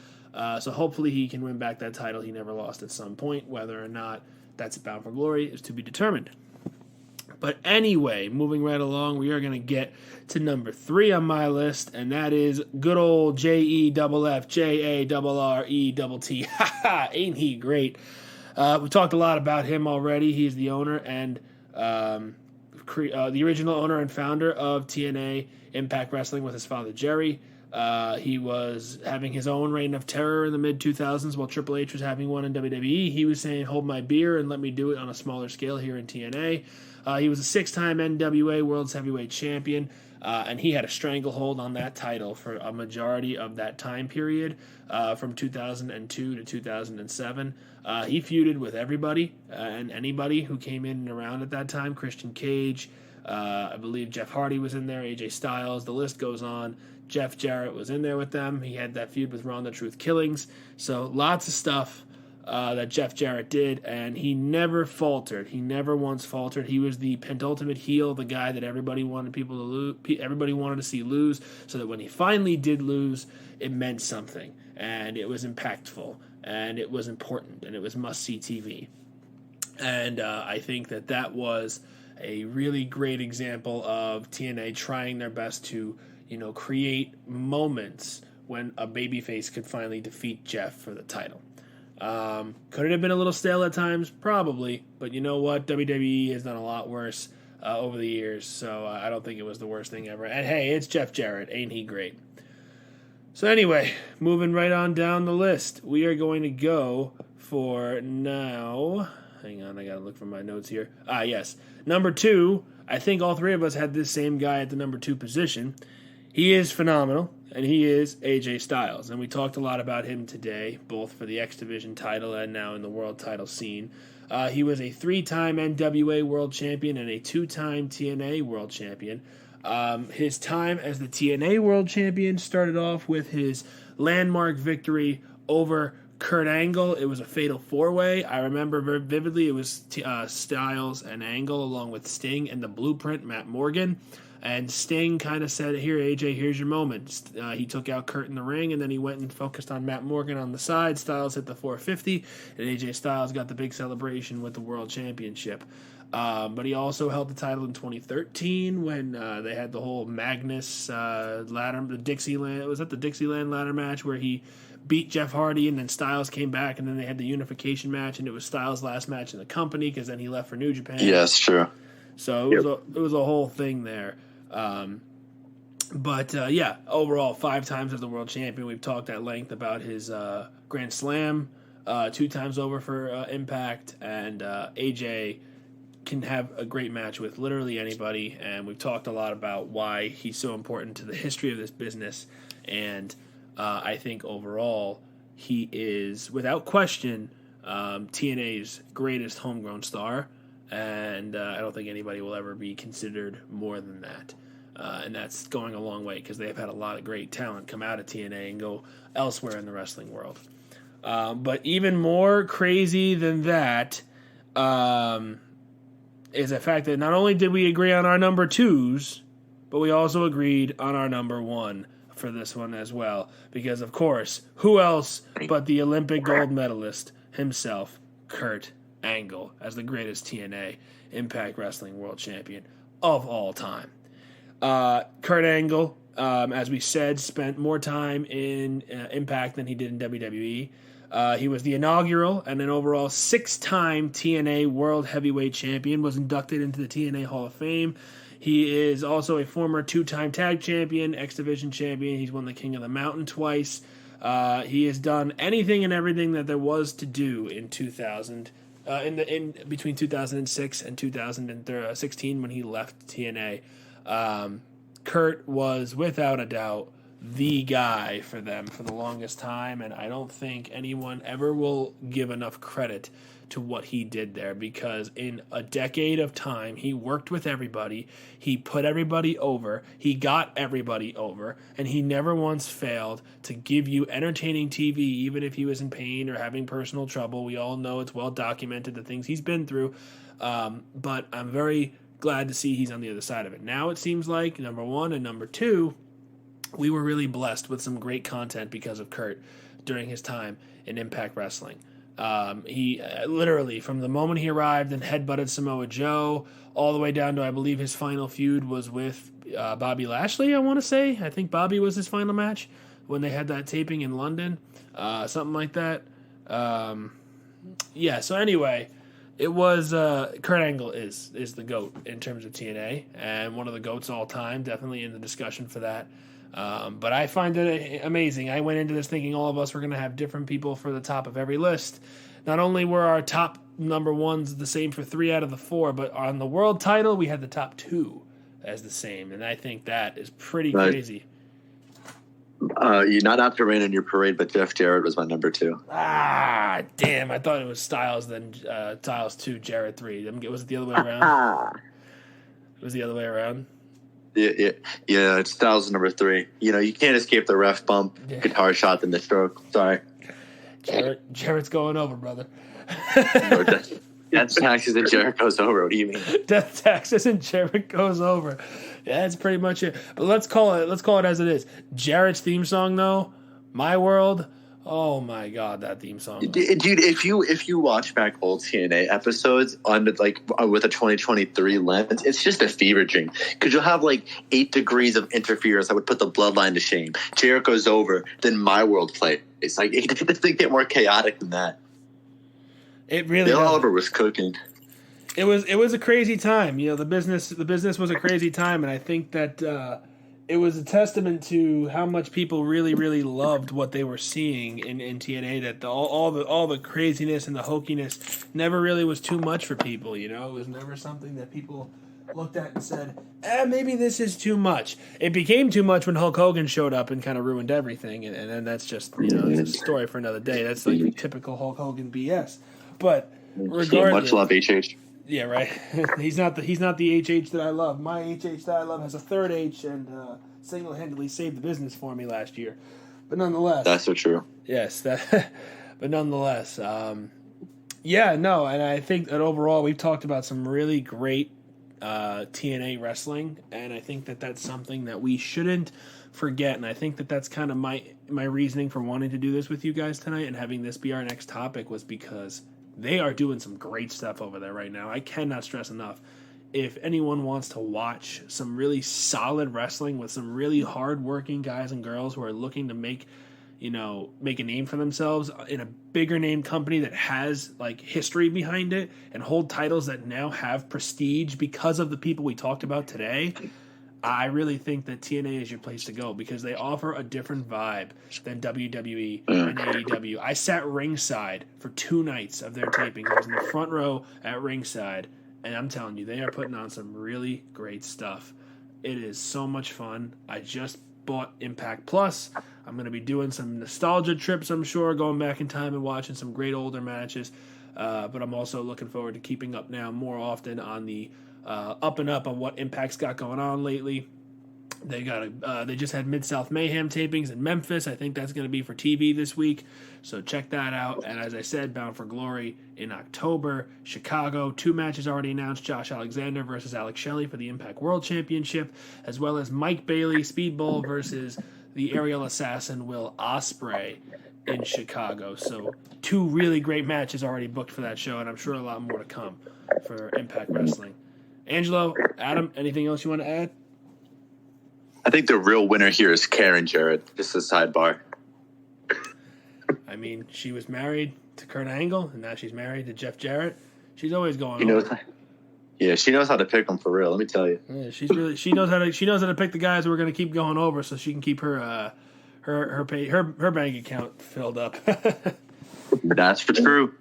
Speaker 1: So hopefully he can win back that title he never lost at some point. Whether or not that's Bound for Glory is to be determined. But anyway, moving right along, we are going to get to number 3 on my list, and that is good old JEFFJARRETT. Ha ha! Ain't he great? We talked a lot about him already. He's the owner and the original owner and founder of TNA Impact Wrestling with his father Jerry. He was having his own reign of terror in the mid-2000s while Triple H was having one in WWE. He was saying, hold my beer and let me do it on a smaller scale here in TNA. He was a 6-time NWA World's Heavyweight Champion, and he had a stranglehold on that title for a majority of that time period, from 2002 to 2007. He feuded with everybody and anybody who came in and around at that time. Christian Cage, I believe Jeff Hardy was in there, AJ Styles, the list goes on. Jeff Jarrett was in there with them. He had that feud with Ron the Truth Killings. So lots of stuff that Jeff Jarrett did, and he never faltered. He never once faltered. He was the penultimate heel, the guy that everybody wanted people to lose. Everybody wanted to see lose, so that when he finally did lose, it meant something, and it was impactful, and it was important, and it was must-see TV. And I think that was a really great example of TNA trying their best to, create moments when a babyface could finally defeat Jeff for the title. Could it have been a little stale at times? Probably, but you know what? WWE has done a lot worse over the years, so I don't think it was the worst thing ever. And hey, it's Jeff Jarrett. Ain't he great? So anyway, moving right on down the list, we are going to go for now. Hang on, I gotta look for my notes here. Yes. Number 2, I think all 3 of us had this same guy at the number 2 position. He is phenomenal, and he is AJ Styles. And we talked a lot about him today, both for the X Division title and now in the world title scene. He was a 3-time NWA World Champion and a 2-time TNA World Champion. His time as the TNA World Champion started off with his landmark victory over Kurt Angle, it was a fatal 4-way. I remember very vividly it was Styles and Angle along with Sting and the Blueprint, Matt Morgan. And Sting kind of said, here, AJ, here's your moment. He took out Kurt in the ring, and then he went and focused on Matt Morgan on the side. Styles hit the 450, and AJ Styles got the big celebration with the World Championship. But he also held the title in 2013 when they had the whole Magnus ladder, the Dixieland. Was that the Dixieland ladder match where he beat Jeff Hardy, and then Styles came back, and then they had the unification match, and it was Styles' last match in the company because then he left for New Japan.
Speaker 3: Yes, true.
Speaker 1: So it was a whole thing there. Yeah, overall, 5 times as the world champion. We've talked at length about his Grand Slam, 2 times over for Impact, and AJ can have a great match with literally anybody, and we've talked a lot about why he's so important to the history of this business, and I think overall he is, without question, TNA's greatest homegrown star, and I don't think anybody will ever be considered more than that. And that's going a long way because they've had a lot of great talent come out of TNA and go elsewhere in the wrestling world. But even more crazy than that is the fact that not only did we agree on our number 2s, but we also agreed on our number 1 for this one as well. Because, of course, who else but the Olympic gold medalist himself, Kurt Angle, as the greatest TNA Impact Wrestling World Champion of all time. Kurt Angle, as we said, spent more time in Impact than he did in WWE. He was the inaugural and an overall 6-time TNA World Heavyweight Champion, was inducted into the TNA Hall of Fame. He is also a former 2-time Tag Champion, X Division Champion. He's won the King of the Mountain twice. He has done anything and everything that there was to do in 2000, in between 2006 and 2016 when he left TNA. Kurt was without a doubt the guy for them for the longest time, and I don't think anyone ever will give enough credit to what he did there, because in a decade of time he worked with everybody, he put everybody over, he got everybody over, and he never once failed to give you entertaining TV even if he was in pain or having personal trouble. We all know it's well documented the things he's been through, but I'm very glad to see he's on the other side of it. Now it seems like, number 1 and number 2, we were really blessed with some great content because of Kurt during his time in Impact Wrestling. He literally, from the moment he arrived and headbutted Samoa Joe, all the way down to, I believe his final feud was with Bobby Lashley, I want to say. I think Bobby was his final match when they had that taping in London. Something like that. So anyway, it was Kurt Angle is the GOAT in terms of TNA, and one of the GOATs all time, definitely in the discussion for that. But I find it amazing. I went into this thinking all of us were going to have different people for the top of every list. Not only were our top number 1s the same for 3 out of the 4, but on the world title, we had the top 2 as the same. And I think that is pretty crazy.
Speaker 3: You're not after rain on your parade, but Jeff Jarrett was my number 2.
Speaker 1: Ah, damn. I thought it was Styles, then Styles 2, Jarrett 3. Was it the other way around? It was the other way around?
Speaker 3: Yeah, it's Styles number 3. You know, you can't escape the ref bump, guitar shot, then the stroke. Sorry.
Speaker 1: Jarrett's going over, brother.
Speaker 3: Death taxes and Jarrett goes over. What do you mean?
Speaker 1: Death taxes and Jarrett goes over. Yeah, that's pretty much it. But let's call it as it is. Jarrett's theme song, though, My World. Oh my God, that theme song,
Speaker 3: dude! If you watch back old TNA episodes on with a 2023 lens, it's just a fever dream because you'll have 8 degrees of interference that would put the bloodline to shame. Jericho's over, then My World plays. It doesn't get more chaotic than that.
Speaker 1: It really.
Speaker 3: Bill Oliver was cooking.
Speaker 1: It was a crazy time. You know, the business was a crazy time, and I think that. It was a testament to how much people really, really loved what they were seeing in TNA. That all the craziness and the hokiness never really was too much for people. You know, it was never something that people looked at and said, maybe this is too much. It became too much when Hulk Hogan showed up and kind of ruined everything. And then that's just it's a story for another day. That's typical Hulk Hogan BS. But regardless,
Speaker 3: much love, HH.
Speaker 1: Yeah, right. He's not the HH that I love. My HH that I love has a third H and single-handedly saved the business for me last year. But nonetheless,
Speaker 3: that's so true.
Speaker 1: Yes, but nonetheless, yeah, no, and I think that overall we've talked about some really great TNA wrestling, and I think that that's something that we shouldn't forget. And I think that that's kind of my reasoning for wanting to do this with you guys tonight and having this be our next topic was because they are doing some great stuff over there right now. I cannot stress enough. If anyone wants to watch some really solid wrestling with some really hard-working guys and girls who are looking to make a name for themselves in a bigger name company that has like history behind it and hold titles that now have prestige because of the people we talked about today, I really think that TNA is your place to go because they offer a different vibe than WWE and AEW. I sat ringside for 2 nights of their tapings. I was in the front row at ringside, and I'm telling you, they are putting on some really great stuff. It is so much fun. I just bought Impact Plus. I'm going to be doing some nostalgia trips, I'm sure, going back in time and watching some great older matches. But I'm also looking forward to keeping up now more often on the up and up on what Impact's got going on lately. They just had Mid-South Mayhem tapings in Memphis. I think that's going to be for TV this week. So check that out. And as I said, Bound for Glory in October. Chicago, 2 matches already announced. Josh Alexander versus Alex Shelley for the Impact World Championship, as well as Mike Bailey, Speedball versus the aerial assassin Will Ospreay in Chicago. So 2 really great matches already booked for that show, and I'm sure a lot more to come for Impact Wrestling. Angelo, Adam, anything else you want to add?
Speaker 3: I think the real winner here is Karen Jarrett. Just a sidebar.
Speaker 1: I mean, she was married to Kurt Angle, and now she's married to Jeff Jarrett. She's always going.
Speaker 3: She knows how to pick them for real. Let me tell you.
Speaker 1: Yeah, she knows how to pick the guys who are going to keep going over, so she can keep her bank account filled up.
Speaker 3: That's for true.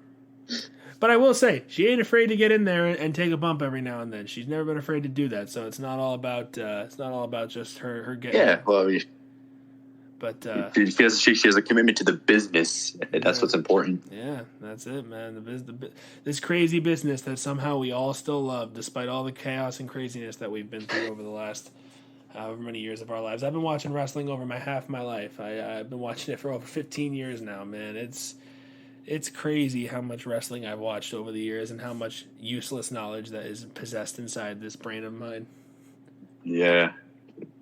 Speaker 1: But I will say, she ain't afraid to get in there and take a bump every now and then. She's never been afraid to do that. So it's not all about just her getting.
Speaker 3: Yeah, well, I mean,
Speaker 1: but
Speaker 3: she has a commitment to the business. That's what's important.
Speaker 1: Yeah, that's it, man. This crazy business that somehow we all still love, despite all the chaos and craziness that we've been through over the last however many years of our lives. I've been watching wrestling over half my life. I've been watching it for over 15 years now, man. It's crazy how much wrestling I've watched over the years and how much useless knowledge that is possessed inside this brain of mine.
Speaker 3: Yeah.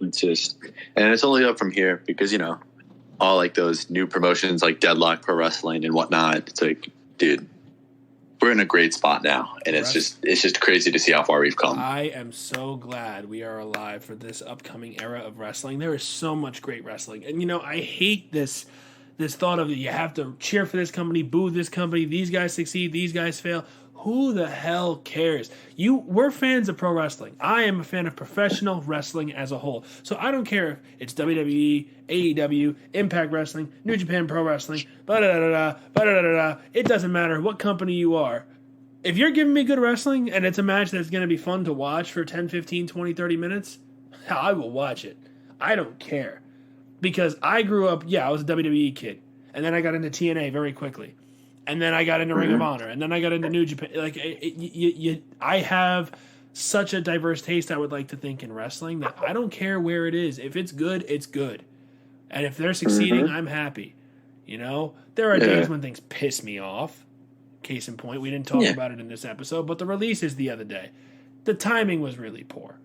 Speaker 3: It's only up from here because, all like those new promotions like Deadlock Pro Wrestling and whatnot. It's like, dude, we're in a great spot now. And it's just crazy to see how far we've come.
Speaker 1: I am so glad we are alive for this upcoming era of wrestling. There is so much great wrestling. And, I hate this thought of you have to cheer for this company, boo this company, these guys succeed, these guys fail. Who the hell cares? We're fans of pro wrestling. I am a fan of professional wrestling as a whole. So I don't care if it's WWE, AEW, Impact Wrestling, New Japan Pro Wrestling, It doesn't matter what company you are. If you're giving me good wrestling and it's a match that's going to be fun to watch for 10, 15, 20, 30 minutes, I will watch it. I don't care. Because I grew up, I was a WWE kid. And then I got into TNA very quickly. And then I got into Ring of Honor. And then I got into New Japan. Like, I have such a diverse taste, I would like to think, in wrestling that I don't care where it is. If it's good, it's good. And if they're succeeding, I'm happy. There are days when things piss me off. Case in point, we didn't talk about it in this episode, but the releases the other day, the timing was really poor.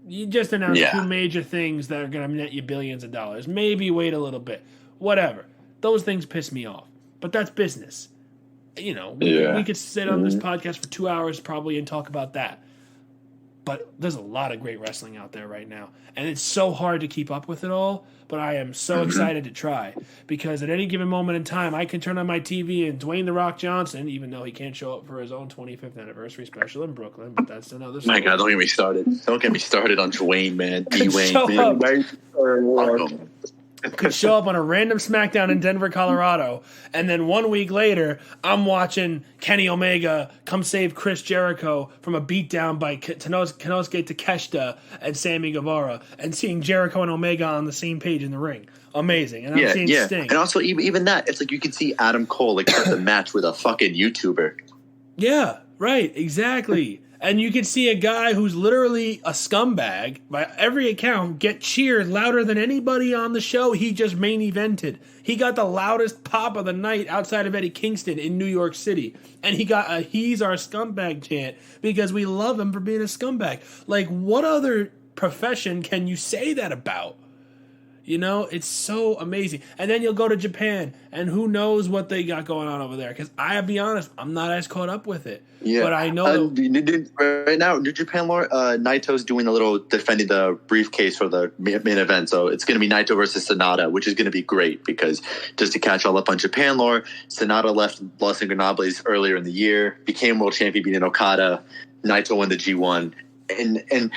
Speaker 1: You just announced 2 major things that are going to net you billions of dollars. Maybe wait a little bit. Whatever. Those things piss me off. But that's business. We could sit on this podcast for 2 hours probably and talk about that. But there's a lot of great wrestling out there right now. And it's so hard to keep up with it all. But I am so excited to try. Because at any given moment in time, I can turn on my TV and Dwayne "The Rock" Johnson, even though he can't show up for his own 25th anniversary special in Brooklyn. But that's another story.
Speaker 3: My God, don't get me started. Don't get me started on Dwayne, man. Dwayne, man.
Speaker 1: Could show up on a random SmackDown in Denver, Colorado, and then 1 week later, I'm watching Kenny Omega come save Chris Jericho from a beatdown by Konosuke Takeshita and Sammy Guevara, and seeing Jericho and Omega on the same page in the ring. Amazing. And I'm seeing Sting.
Speaker 3: And also, even that, it's like you can see Adam Cole start the match with a fucking YouTuber.
Speaker 1: Yeah, right, exactly. And you could see a guy who's literally a scumbag, by every account, get cheered louder than anybody on the show he just main evented. He got the loudest pop of the night outside of Eddie Kingston in New York City. And he got a "he's our scumbag" chant because we love him for being a scumbag. Like, what other profession can you say that about? You know, it's so amazing. And then you'll go to Japan, and who knows what they got going on over there. Because I'll be honest, I'm not as caught up with it.
Speaker 3: Yeah.
Speaker 1: But I know
Speaker 3: right now, New Japan lore, Naito's doing a little defending the briefcase for the main event. So it's going to be Naito versus Sonata, which is going to be great because just to catch all up on Japan lore, Sonata left Los Ingobernables earlier in the year, became world champion, beating Okada. Naito won the G1. And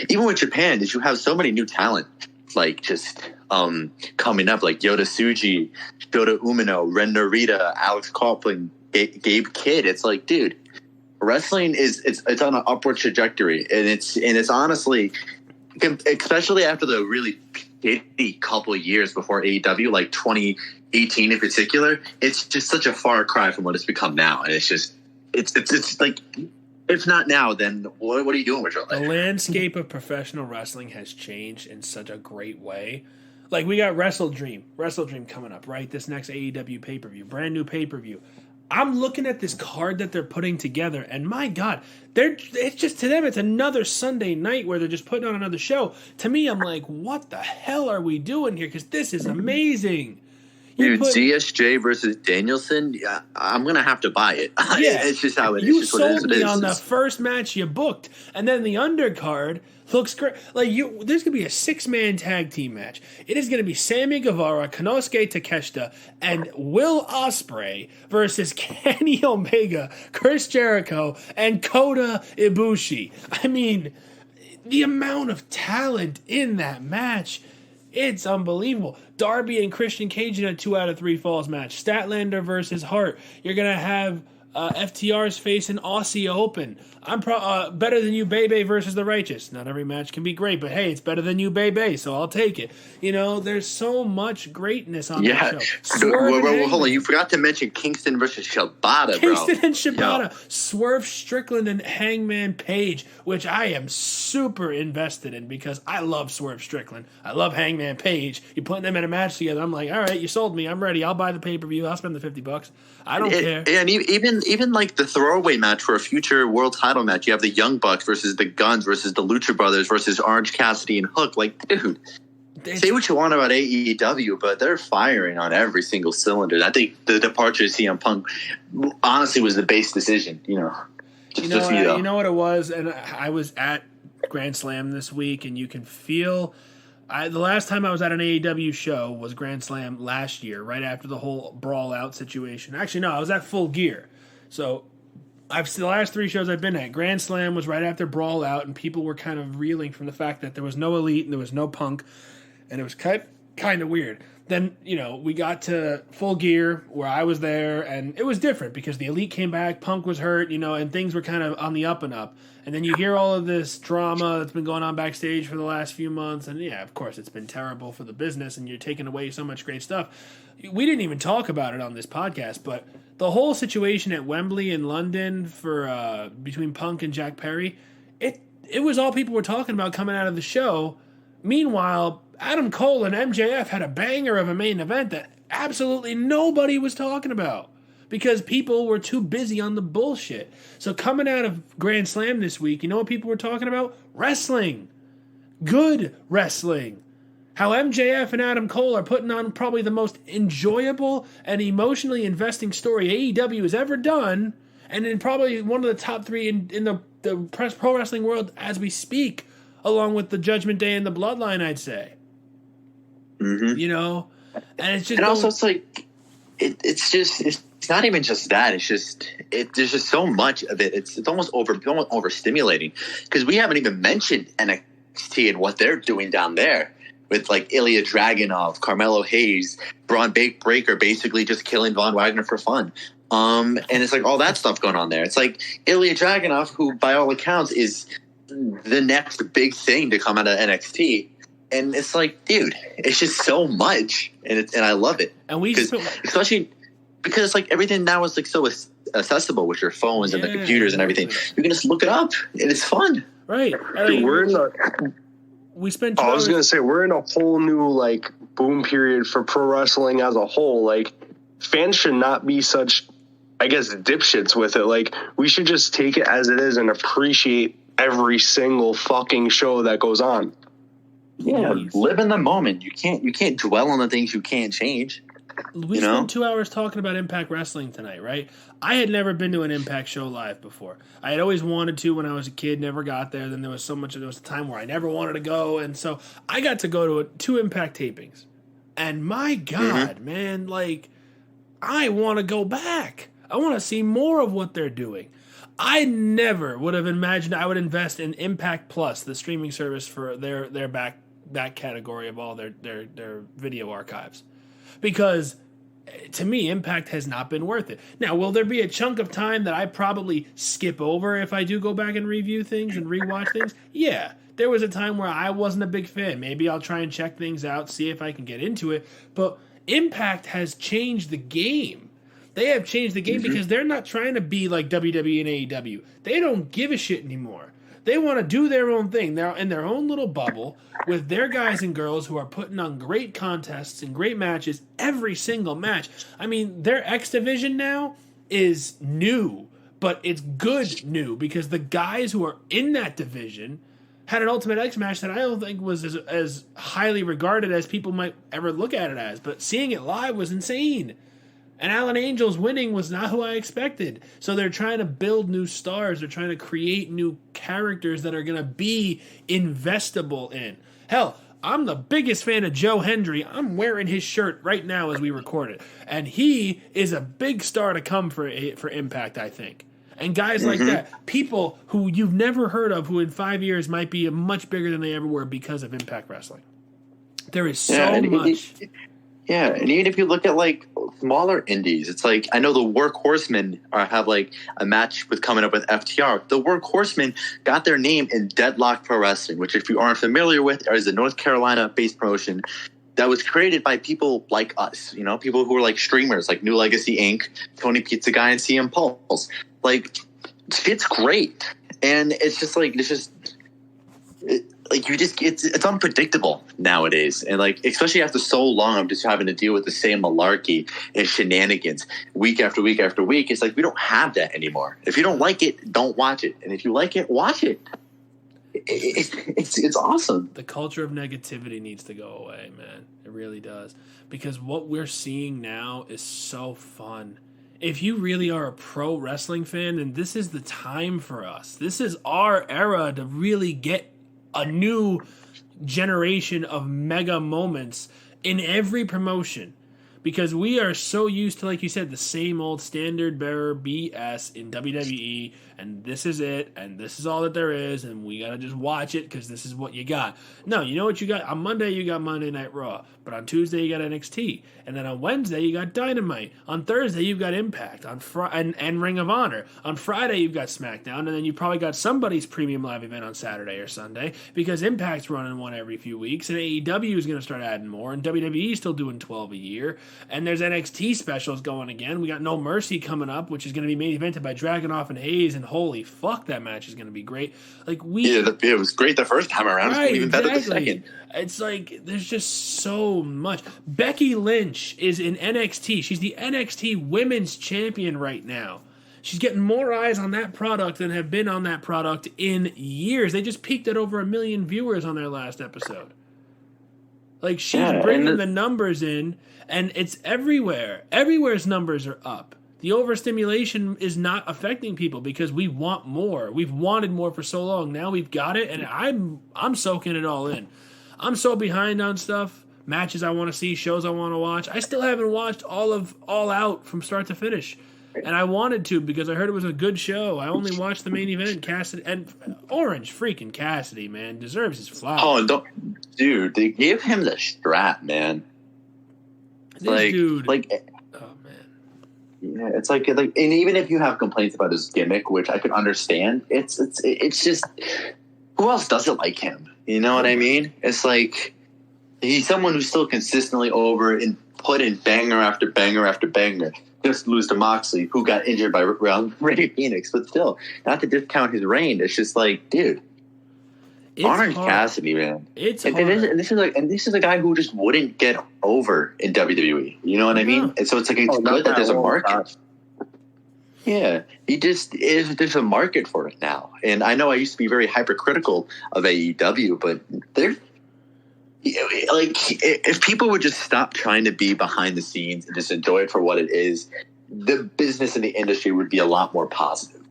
Speaker 3: even with Japan, did you have so many new talent? Like just coming up, like Yota Tsuji, Shota Umino, Ren Narita, Alex Coughlin, Gabe Kidd. It's like, dude, wrestling it's on an upward trajectory, and it's honestly, especially after the really shitty couple of years before AEW, like 2018 in particular, it's just such a far cry from what it's become now, and it's like. If not now, then what are you doing with your life?
Speaker 1: The landscape of professional wrestling has changed in such a great way. Like, we got Wrestle Dream coming up, right? This next AEW pay-per-view, brand new pay-per-view. I'm looking at this card that they're putting together, and my God, it's just, to them, it's another Sunday night where they're just putting on another show. To me, I'm like, what the hell are we doing here? Because this is amazing.
Speaker 3: Dude, ZSJ versus Danielson, yeah, I'm going to have to buy it.
Speaker 1: Yeah.
Speaker 3: It's just how it is.
Speaker 1: You sold me on the first match you booked, and then the undercard looks great. Like, there's going to be a 6-man tag team match. It is going to be Sammy Guevara, Konosuke Takeshita, and Will Ospreay versus Kenny Omega, Chris Jericho, and Kota Ibushi. I mean, the amount of talent in that match, it's unbelievable. Darby and Christian Cage in a 2 out of 3 falls match. Statlander versus Hart. You're going to have FTR's face in Aussie Open. I'm Better Than You Bebe versus The Righteous. Not every match can be great, but hey, it's Better Than You Bebe, so I'll take it. You know, there's so much greatness on that show.
Speaker 3: Hold on, you forgot to mention Kingston versus Shibata, bro.
Speaker 1: Kingston and Shibata. Swerve Strickland and Hangman Page, which I am super invested in because I love Swerve Strickland. I love Hangman Page. You're putting them in a match together. I'm like, all right, you sold me. I'm ready. I'll buy the pay-per-view. I'll spend the $50. I don't care.
Speaker 3: And even like the throwaway match for a future world title match, you have the Young Bucks versus the Guns versus the Lucha Brothers versus Orange Cassidy and Hook. Like, dude, say what you want about AEW, but they're firing on every single cylinder. I think the departure of CM Punk honestly was the base decision. You know,
Speaker 1: you know what it was, and I was at Grand Slam this week, and you can feel. The last time I was at an AEW show was Grand Slam last year, right after the whole Brawl Out situation. Actually, no, I was at Full Gear. So the last 3 shows I've been at, Grand Slam was right after Brawl Out, and people were kind of reeling from the fact that there was no Elite and there was no Punk, and it was kind of weird. Then, you know, we got to Full Gear where I was there, and it was different because the Elite came back, Punk was hurt, you know, and things were kind of on the up and up. And then you hear all of this drama that's been going on backstage for the last few months, and yeah, of course, it's been terrible for the business, and you're taking away so much great stuff. We didn't even talk about it on this podcast, but the whole situation at Wembley in London for between Punk and Jack Perry, it was all people were talking about coming out of the show. Meanwhile, Adam Cole and MJF had a banger of a main event that absolutely nobody was talking about because people were too busy on the bullshit. So coming out of Grand Slam this week, you know what people were talking about? Wrestling. Good wrestling. How MJF and Adam Cole are putting on probably the most enjoyable and emotionally investing story AEW has ever done, and in probably one of the top 3 in the pro wrestling world as we speak, along with the Judgment Day and the Bloodline, I'd say. Mm-hmm. You know? And it's just...
Speaker 3: And also, it's like... It's not even just that. It's just... there's just so much of it. It's almost overstimulating. Because we haven't even mentioned NXT and what they're doing down there. With, like, Ilya Dragunov, Carmelo Hayes, Braun Breaker basically just killing Von Wagner for fun. And it's like all that stuff going on there. It's like Ilya Dragunov, who by all accounts is the next big thing to come out of NXT. And it's like, dude, it's just so much. And I love it.
Speaker 1: And
Speaker 3: especially because like everything now is like so accessible with your phones and the computers and everything. You can just look it up. It is fun.
Speaker 1: Right. We spent 2
Speaker 2: I was
Speaker 1: hours.
Speaker 2: going to say, we're in a whole new, like, boom period for pro wrestling as a whole. Like, fans should not be such, I guess, dipshits with it. Like, we should just take it as it is and appreciate every single fucking show that goes on.
Speaker 3: Yeah, live in the moment. You can't dwell on the things you can't change.
Speaker 1: We spent 2 hours talking about Impact Wrestling tonight, right? I had never been to an Impact show live before. I had always wanted to when I was a kid, never got there. Then there was a time where I never wanted to go. And so I got to go to 2 Impact tapings. And my God, man, like, I want to go back. I want to see more of what they're doing. I never would have imagined I would invest in Impact Plus, the streaming service for their back category of all their video archives. Because to me, Impact has not been worth it. Now, will there be a chunk of time that I probably skip over if I do go back and review things and rewatch things? Yeah. There was a time where I wasn't a big fan. Maybe I'll try and check things out, see if I can get into it. But Impact has changed the game. They have changed the game because they're not trying to be like WWE and AEW. They don't give a shit anymore. They want to do their own thing. They're in their own little bubble with their guys and girls who are putting on great contests and great matches every single match. I mean, their X Division now is new, but it's good new because the guys who are in that division had an Ultimate X match that I don't think was as highly regarded as people might ever look at it as. But seeing it live was insane. And Alan Angel's winning was not who I expected. So they're trying to build new stars. They're trying to create new characters that are going to be investable in. Hell, I'm the biggest fan of Joe Hendry. I'm wearing his shirt right now as we record it. And he is a big star to come for Impact, I think. And guys like that, people who you've never heard of who in 5 years might be much bigger than they ever were because of Impact Wrestling. There is so much.
Speaker 3: And even if you look at like smaller indies, it's like I know the Workhorsemen have like a match coming up with FTR. The Workhorsemen got their name in Deadlock Pro Wrestling, which if you aren't familiar with, is a North Carolina-based promotion that was created by people like us. You know, people who are like streamers, like New Legacy Inc., Tony Pizza Guy, and CM Pulse. Like, it's great, and it's just like it's unpredictable nowadays, and like especially after so long of just having to deal with the same malarkey and shenanigans week after week after week. It's like we don't have that anymore. If you don't like it, don't watch it, and if you like it, watch it. It's awesome.
Speaker 1: The culture of negativity needs to go away, man. It really does, because what we're seeing now is so fun. If you really are a pro wrestling fan, then this is the time for us. This is our era to really get a new generation of mega moments in every promotion, because we are so used to, like you said, the same old standard bearer BS in WWE, and this is it, and this is all that there is, and we gotta just watch it because this is what you got. No, you know what you got? On Monday you got Monday Night Raw, but on Tuesday you got NXT, and then on Wednesday you got Dynamite. On Thursday you've got Impact, and Ring of Honor. On Friday you've got SmackDown, and then you probably got somebody's premium live event on Saturday or Sunday, because Impact's running one every few weeks, and AEW is gonna start adding more, and WWE is still doing 12 a year. And there's NXT specials going again. We got No Mercy coming up, which is going to be main evented by Dragunov and Hayes. And holy fuck, that match is going to be great. Like
Speaker 3: it was great the first time around.
Speaker 1: Right,
Speaker 3: it's even better the second.
Speaker 1: It's like there's just so much. Becky Lynch is in NXT. She's the NXT Women's Champion right now. She's getting more eyes on that product than have been on that product in years. They just peaked at over 1 million viewers on their last episode. Like, she's bringing the numbers in, and it's everywhere. Everywhere's numbers are up. The overstimulation is not affecting people because we want more. We've wanted more for so long. Now we've got it, and I'm soaking it all in. I'm so behind on stuff, matches I want to see, shows I want to watch. I still haven't watched all of All Out from start to finish. And I wanted to because I heard it was a good show. I only watched the main event. Cassidy and Orange freaking Cassidy, man, deserves his flowers.
Speaker 3: Oh, dude, they gave him the strap, man.
Speaker 1: This dude, oh man,
Speaker 3: yeah, it's like, and even if you have complaints about his gimmick, which I could understand, it's just who else does it like him? You know what I mean? It's like he's someone who's still consistently over and put in banger after banger after banger. just lose to Moxley, who got injured by Ray Phoenix. But still, not to discount his reign. It's just like, dude, Orange Cassidy, man.
Speaker 1: It's hard.
Speaker 3: This is a guy who just wouldn't get over in WWE. You know what I mean? And so it's like it's good that there's a market. Yeah, there's a market for it now. And I know I used to be very hypercritical of AEW, but they're like, if people would just stop trying to be behind the scenes and just enjoy it for what it is, the business and the industry would be a lot more positive.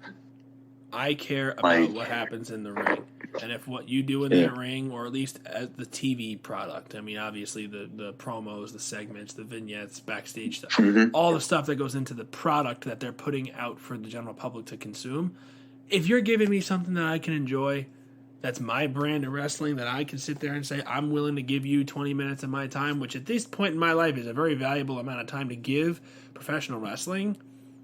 Speaker 1: I care about what happens in the ring. And if what you do in that ring, or at least as the TV product, I mean, obviously the promos, the segments, the vignettes, backstage stuff, all the stuff that goes into the product that they're putting out for the general public to consume, if you're giving me something that I can enjoy, that's my brand of wrestling, that I can sit there and say, I'm willing to give you 20 minutes of my time, which at this point in my life is a very valuable amount of time to give professional wrestling,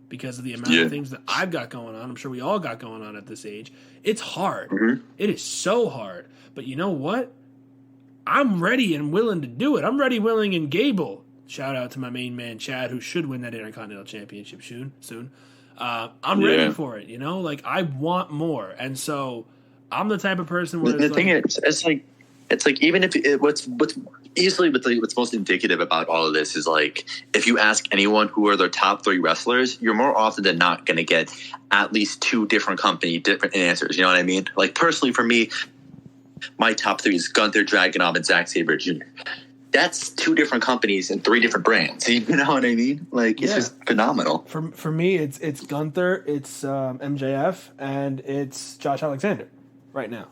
Speaker 1: because of the amount of things that I've got going on. I'm sure we all got going on at this age. It's hard. It is so hard. But you know what? I'm ready and willing to do it. I'm ready, willing, and Gable. Shout out to my main man, Chad, who should win that Intercontinental Championship soon. I'm ready for it, you know? Like, I want more. And so I'm the type of person where
Speaker 3: the thing is, it's like even if what's most indicative about all of this is, like, if you ask anyone who are their top 3 wrestlers, you're more often than not going to get at least 2 different answers. You know what I mean? Like, personally, for me, my top 3 is Gunther, Dragunov, and Zack Sabre Jr. That's 2 different companies and 3 different brands. You know what I mean? Like, it's just phenomenal.
Speaker 1: For me, it's Gunther, it's MJF, and it's Josh Alexander right now.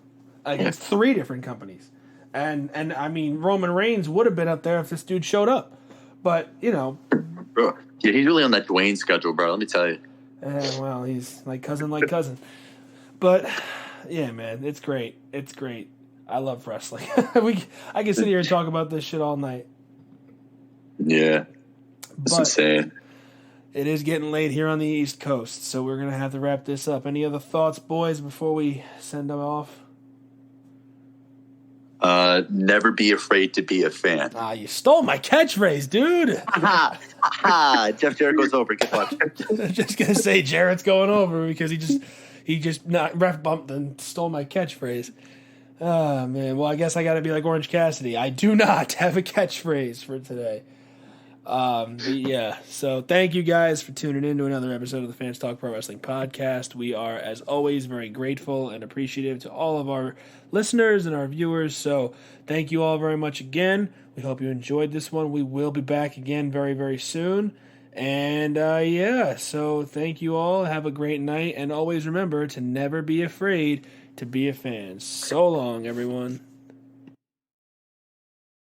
Speaker 1: Like, it's 3 different companies. And I mean, Roman Reigns would have been up there if this dude showed up. But, you know.
Speaker 3: Bro, yeah, he's really on that Dwayne schedule, bro. Let me tell you.
Speaker 1: Well, he's like cousin. But, yeah, man, it's great. It's great. I love wrestling. I can sit here and talk about this shit all night.
Speaker 3: Yeah. It's insane.
Speaker 1: It is getting late here on the East Coast, so we're going to have to wrap this up. Any other thoughts, boys, before we send them off?
Speaker 3: Never be afraid to be a fan.
Speaker 1: You stole my catchphrase, dude.
Speaker 3: Jeff Jericho's over. Guess what?
Speaker 1: Just gonna say Jarrett's going over because he just not ref bumped and stole my catchphrase. Oh man. Well, I guess I got to be like Orange Cassidy. I do not have a catchphrase for today. But yeah. So thank you guys for tuning in to another episode of the Fans Talk Pro Wrestling Podcast. We are, as always, very grateful and appreciative to all of our listeners and our viewers. So thank you all very much again. We hope you enjoyed this one. We will be back again very, very soon. And so thank you all. Have a great night. And always remember to never be afraid to be a fan. So long, everyone.